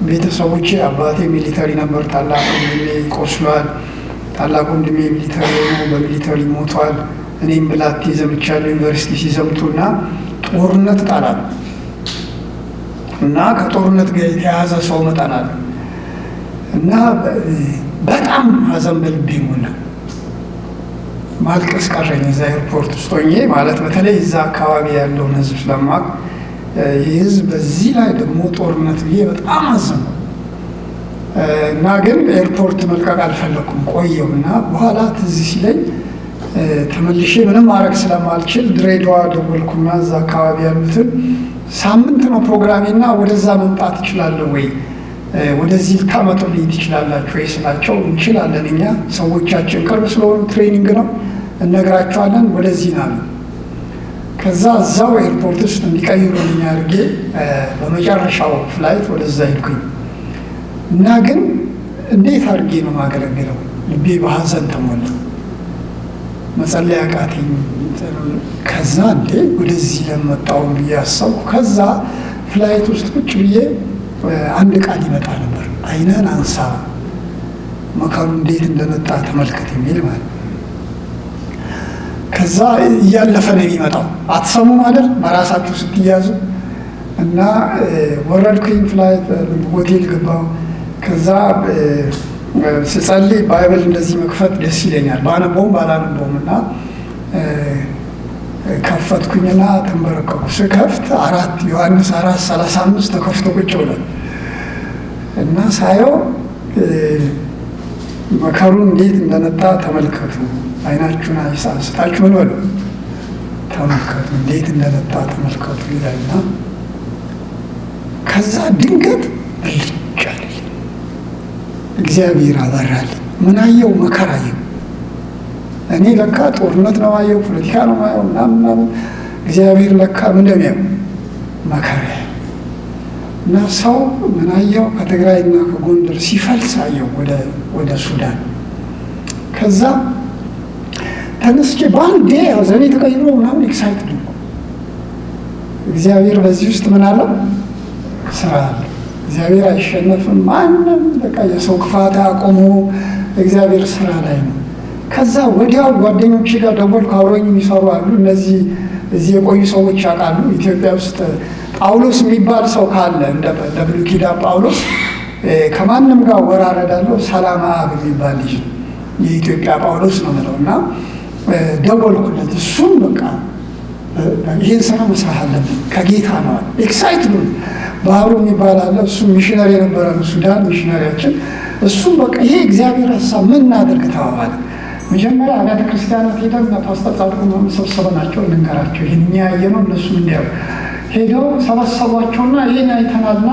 ቤተሰቦቼ አባቴ ሚሊተሪ ነበር፣ ታላቅ ወንድሜ ቆስሏል፣ ታላቅ ወንድሜ ሚሊተሪ ነው፣ በሚሊተሪ ሞቷል። እኔም ብላቴ ዘምቻለሁ ዩኒቨርሲቲ ሲዘምቱና ጦርነት ጣላል እና ከጦርነት ጋር የተያያዘ ሰው መጠናል እና በጣም ሀዘን በልቤ ሞላ። ማልቀስ ቀረኝ እዛ ኤርፖርት ውስጥ ሆኜ ማለት በተለይ እዛ አካባቢ ያለውን ህዝብ ስለማቅ ይህ ህዝብ በዚህ ላይ ደግሞ ጦርነት ብዬ በጣም አዘን እና ግን ኤርፖርት መልቀቅ አልፈለኩም። ቆየው እና በኋላ ትዝ ሲለኝ ተመልሼ ምንም ማድረግ ስለማልችል ድሬዳዋ ደወልኩና እዛ አካባቢ ያሉትን ሳምንት ነው ፕሮግራሜና ወደዛ መምጣት እችላለሁ ወይ ወደዚህ ልታመጡልኝ ትችላላችሁ ወይ ስላቸው እንችላለን፣ እኛ ሰዎቻችን ቅርብ ስለሆኑ ትሬኒንግ ነው እነግራቸዋለን፣ ወደዚህ ናሉ። ከዛ እዛው ኤርፖርት ውስጥ እንዲቀይሩልኝ አድርጌ በመጨረሻው ፍላይት ወደዛ ሄድኩኝ እና ግን እንዴት አድርጌ ነው ማገለግለው? ልቤ በሀዘን ተሞላ። መጸለይ አቃተኝ። ከዛ እንዴ ወደዚህ ለመጣው ብዬ አሰብኩ። ከዛ ፍላይት ውስጥ ቁጭ ብዬ አንድ ቃል ይመጣ ነበር፣ ዓይንህን አንሳ መከሩ እንዴት እንደመጣ ተመልከት የሚል ማለት ነው። ከዛ እያለፈ ነው የሚመጣው። አትሰሙም አይደል? በራሳችሁ ስትያዙ እና ወረድኩኝ። ፍላይት ሆቴል ገባሁ። ከዛ ስጸልይ ባይብል እንደዚህ መክፈት ደስ ይለኛል፣ ባነበውም ባላነበውም እና ከፈትኩኝና ተንበረከኩ። ስከፍት ዮሐንስ 4:35 ተከፍቶ ቁጭ ብሏል እና ሳየው መከሩ እንዴት እንደመጣ ተመልከቱ፣ ዓይናችሁን አንስታችሁ ምን በሉ ተመልከቱ፣ እንዴት እንደመጣ ተመልከቱ ይላልና ከዛ ድንገት ብልጭ አለልኝ። እግዚአብሔር አበራልኝ። ምን አየው? መከራ አየው። እኔ ለካ ጦርነት ነው አየው፣ ፖለቲካ ነው አየው ምናምን። እግዚአብሔር ለካ ምን እንደሚያየው መከራ እና ሰው ምን አየው? ከትግራይና ከጎንደር ሲፈልስ አየው ወደ ሱዳን። ከዛ ተነስቼ በአንዴ ሐዘኔ ተቀይሮ ምናምን ኤክሳይት ነው። እግዚአብሔር በዚህ ውስጥ ምን አለው? ስራ አለ። እግዚአብሔር አይሸነፍም። ማንም በቃ የሰው ክፋት አቆሞ እግዚአብሔር ስራ ላይ ነው። ከዛ ወዲያው ጓደኞቼ ጋር ደወልኩ። አብሮኝ የሚሰሩ አሉ። እነዚህ እዚህ የቆዩ ሰዎች ያውቃሉ። ኢትዮጵያ ውስጥ ጳውሎስ የሚባል ሰው ካለ እንደ ብሉይ ኪዳን ጳውሎስ ከማንም ጋር ወራረዳለሁ። ሰላም አብ የሚባል ልጅ ነው፣ የኢትዮጵያ ጳውሎስ ነው የምለው እና ደወልኩለት። እሱም በቃ ይህን ስራ መስራት አለብን ከጌታ ነው ኤክሳይት ነው። ባህሩ የሚባል አለ። እሱም ሚሽነሪ የነበረ ሱዳን ሚሽነሪያችን። እሱም በቃ ይሄ እግዚአብሔር ሀሳብ ምን እናድርግ ተባባለ። መጀመሪያ አብያተ ክርስቲያናት ሄደን ፓስተር ጻድቁ ሰብስበናቸው እንንገራቸው ይህን እኛ ያየነው እነሱ እንዲያው ሄደው ሰበሰቧቸውና ይህን አይተናልና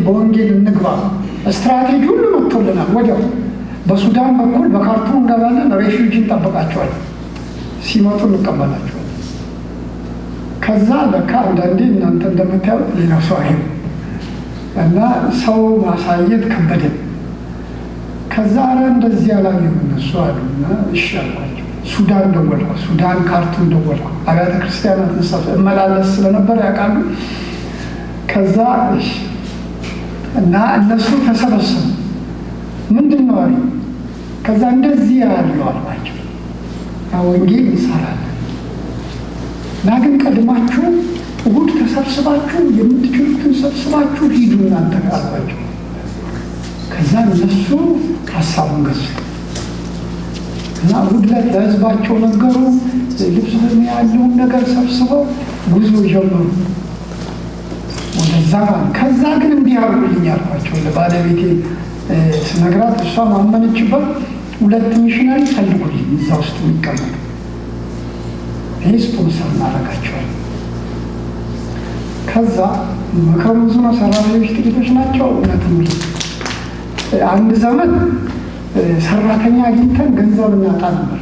በወንጌል እንግባ። ስትራቴጂ ሁሉ መጥቶልናል። ወዲያው በሱዳን በኩል በካርቱም እንገባለን፣ ሬፊውጂ እንጠብቃቸዋለን፣ ሲመጡ እንቀበላቸዋለን። ከዛ ለካ አንዳንዴ እናንተ እንደምታዩት ሌላ ሰው አይሄም እና ሰው ማሳየት ከበደን። ከዛ አረ እንደዚህ ያላየሁ እነሱ አሉና እሺ አልኳቸው። ሱዳን ደወልኩ፣ ሱዳን ካርቱም ደወልኩ። አብያተ ክርስቲያናት ነሳፍ እመላለስ ስለነበር ያውቃሉ። ከዛ እሺ እና እነሱ ተሰበሰቡ። ምንድን ነው አሉ። ከዛ እንደዚህ ያለው አልኳቸው፣ ወንጌል እንሰራለን እና ግን ቀድማችሁ እሑድ ተሰብስባችሁ የምትችሉትን ሰብስባችሁ ሂዱ እናንተ አልኳቸው። ከዛ እነሱ ሀሳቡን ገዙ እና እሑድ ላይ ለህዝባቸው ነገሩ። ልብስ ያለውን ነገር ሰብስበው ጉዞ ጀመሩ ወደዛ። ከዛ ግን እንዲህ አድርጉልኝ አልኳቸው ለባለቤቴ ስነግራት፣ እሷ ማመነችበት። 2 ሚሽነሪ ፈልጉልኝ እዛ ውስጥ የሚቀመጡ፣ ይህ ስፖንሰር እናደርጋቸዋለን። ከዛ መከሩ ብዙ ነው፣ ሰራተኞች ጥቂቶች ናቸው። እውነትም አንድ ዘመን ሰራተኛ አግኝተን ገንዘብ እናጣ ነበር።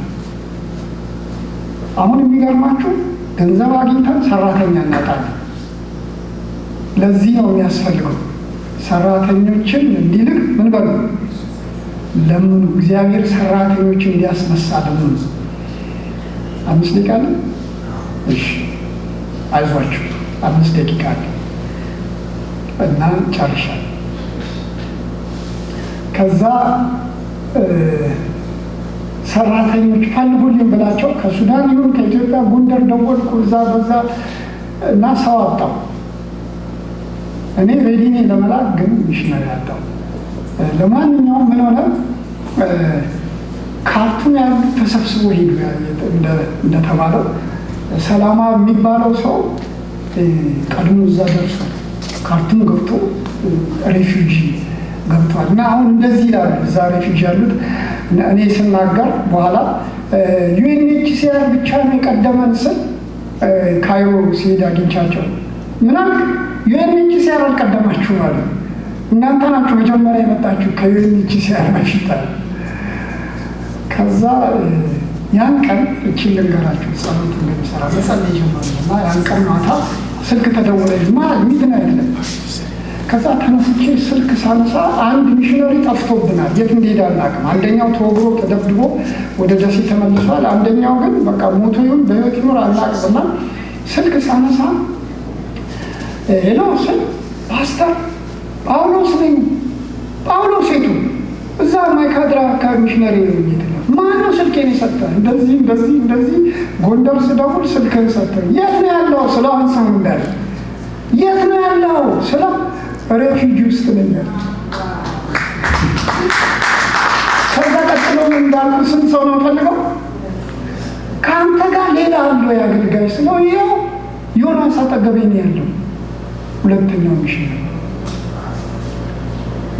አሁን የሚገርማችሁ ገንዘብ አግኝተን ሰራተኛ እናጣለን። ለዚህ ነው የሚያስፈልገው ሰራተኞችን እንዲልክ ምን በሉ ለምኑ። እግዚአብሔር ሰራተኞችን እንዲያስነሳ ለምኑ። 5 ደቂቃ አለ። እሺ አይዟችሁ፣ 5 ደቂቃ አለ እና ጨርሻለሁ። ከዛ ሰራተኞች ፈልጉልኝ ብላቸው ከሱዳን ይሁን ከኢትዮጵያ ጎንደር ደወልኩ፣ እዛ በዛ እና ሰው አጣው። እኔ ሬዲ ነኝ ለመላክ ግን ሚሽነሪ አጣው። ለማንኛውም ምን ሆነ፣ ካርቱም ያሉት ተሰብስቦ ሄዱ። እንደተባለው ሰላማ የሚባለው ሰው ቀድሞ እዛ ደርሶ ካርቱም ገብቶ ሬፊውጂ ገብቷል። እና አሁን እንደዚህ ይላሉ እዛ ሬፊውጂ ያሉት። እኔ ስናገር በኋላ ዩኤንኤችሲአር ብቻ ነው የቀደመን ስል ካይሮ ሲሄድ አግኝቻቸው ምናምን ዩኤንኤችሲአር አልቀደማችሁ አሉ። እናንተ ናችሁ መጀመሪያ የመጣችሁ ከዩኤንኤችሲአር በፊት አለ። ከዛ ያን ቀን እችን ልንገራችሁ ጸሎት እንደሚሰራ መጸለይ ጀመርን እና ያን ቀን ማታ ስልክ ተደወለልኝ። ሚድናይት ነበር። ከዛ ተነስቼ ስልክ ሳነሳ አንድ ሚሽነሪ ጠፍቶብናል፣ የት እንደሄደ አናውቅም። አንደኛው ተወግሮ ተደብድቦ ወደ ደሴ ተመልሷል። አንደኛው ግን በቃ ሞቶ ይሁን በሕይወት ይኖር አናውቅምና ስልክ ሳነሳ ሄሎ ስል ፓስተር ጳውሎስ ነኝ። ጳውሎስ ሴቱ እዛ ማይካድራ አካባቢ ሚሽነሪ ነው። ማነው ስልኬን የሰጠህ? እንደዚህ ጎንደር ስደውል ስልክህን ሰጠህ። የት ነው ያለው? ስለ አሁን ሰው እንዳለ የት ነው ያለው? ስለ ሬፊጂ ውስጥ ነኝ ያለ። ከዛ ቀጥሎ እንዳልኩ ስንት ሰው ነው ፈልገው ከአንተ ጋር ሌላ አለው የአገልጋይ ስለው ይኸው ዮናስ አጠገቤ ነው ያለው። ሁለተኛው ሚሽነሪ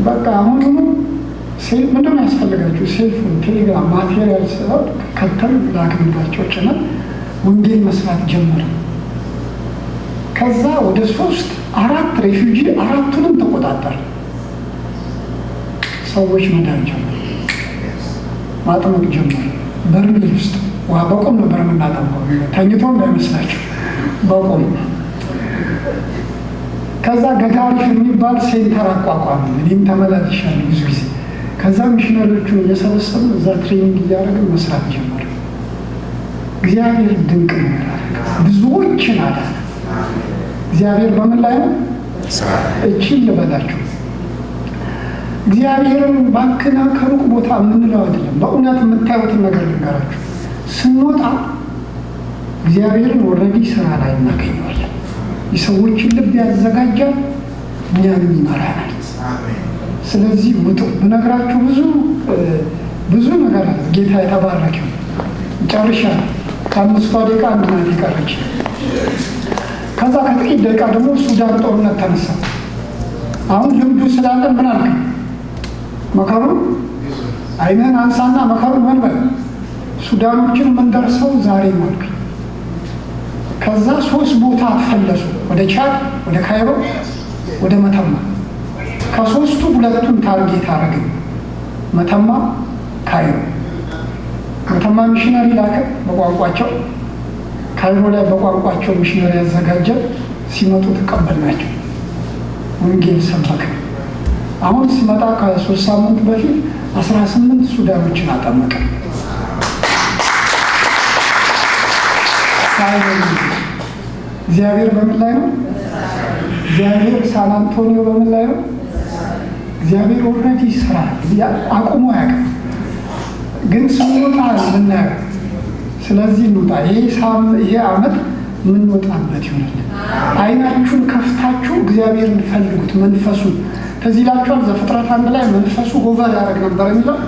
በቃ አሁን ምንድን ነው ያስፈልጋችሁ? ሴልፉን ቴሌግራም ማቴሪያል ስለው ከተል ላክንባቸው ጭነን ወንጌል መስራት ጀመረ። ከዛ ወደ 3-4 ሬፊውጂ 4ቱንም ተቆጣጠር። ሰዎች መዳን ጀመሩ፣ ማጥመቅ ጀመሩ። በርሜል ውስጥ ውሃ በቆም ነበር የምናጠምቀው፣ ተኝቶ እንዳይመስላቸው በቆም። ከዛ ገጋሪፍ የሚባል ሴንተር አቋቋም። እኔም ተመላልሻለሁ ብዙ ጊዜ። ከዛ ሚሽነሪዎቹን እየሰበሰብን እዛ ትሬኒንግ እያደረግን መስራት ጀመረ። እግዚአብሔር ድንቅ ነገር አደረገ፣ ብዙዎችን አዳነ። እግዚአብሔር በምን ላይ ነው? እቺን ልበላችሁ፣ እግዚአብሔርን ባክና ከሩቅ ቦታ የምንለው አይደለም። በእውነት የምታዩትን ነገር ልንገራችሁ። ስንወጣ እግዚአብሔርን ወረዲ ስራ ላይ እናገኘዋለን። የሰዎችን ልብ ያዘጋጃል፣ እኛንም ይመራናል። ስለዚህ ውጡ። ብነግራችሁ ብዙ ነገር አለ። ጌታ የተባረከው። ጨርሻለሁ። ከ5 ደቂቃ አንድ ናት የቀረች። ከዛ ከጥቂት ደቂቃ ደግሞ ሱዳን ጦርነት ተነሳ። አሁን ልምዱ ስላለን ምን አልክ? መከሩን አይነን አንሳና መከሩን መንበል። ሱዳኖችን የምንደርሰው ዛሬ ማልክ። ከዛ 3 ቦታ አትፈለሱ፣ ወደ ቻድ፣ ወደ ካይሮ፣ ወደ መተማ። ከ3ቱ 2ቱን ታርጌት አረግን፣ መተማ፣ ካይሮ። መተማ ሚሽነሪ ላከ በቋንቋቸው፣ ካይሮ ላይ በቋንቋቸው ሚሽነሪ ያዘጋጀ። ሲመጡ ተቀበልናቸው፣ ወንጌል ሰበከ። አሁን ሲመጣ ከ3 ሳምንት በፊት 18 ሱዳኖችን አጠመቀ። እግዚአብሔር በምን ላይ ነው? እግዚአብሔር ሳን አንቶኒዮ በምን ላይ ነው? እግዚአብሔር ኦልሬዲ ስራ አቁሞ ያውቃል፣ ግን ስንወጣ ምናየው። ስለዚህ እንውጣ። ይሄ ዓመት የምንወጣበት ይሆናል። አይናችሁን ከፍታችሁ እግዚአብሔርን ፈልጉት። መንፈሱን ከዚህ ይላችኋል። ዘፍጥረት 1 ላይ መንፈሱ ሆቨር ያደርግ ነበር የሚለው።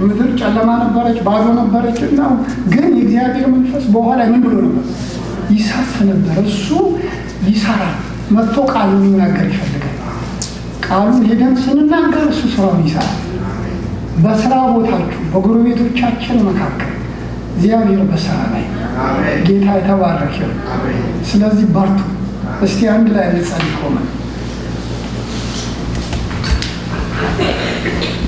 ምድር ጨለማ ነበረች፣ ባዶ ነበረች እና ግን የእግዚአብሔር መንፈስ በኋላ ምን ብሎ ነበር? ይሰፍ ነበር። እሱ ይሰራል። መጥቶ ቃሉን ይናገር ይፈልጋል። ቃሉን ሄደን ስንናገር እሱ ስራውን ይሰራል። በስራ ቦታችሁ፣ በጎረቤቶቻችን መካከል እግዚአብሔር በስራ ላይ። ጌታ የተባረከ ይሁን። ስለዚህ በርቱ። እስቲ አንድ ላይ እንጸልይ ቆመን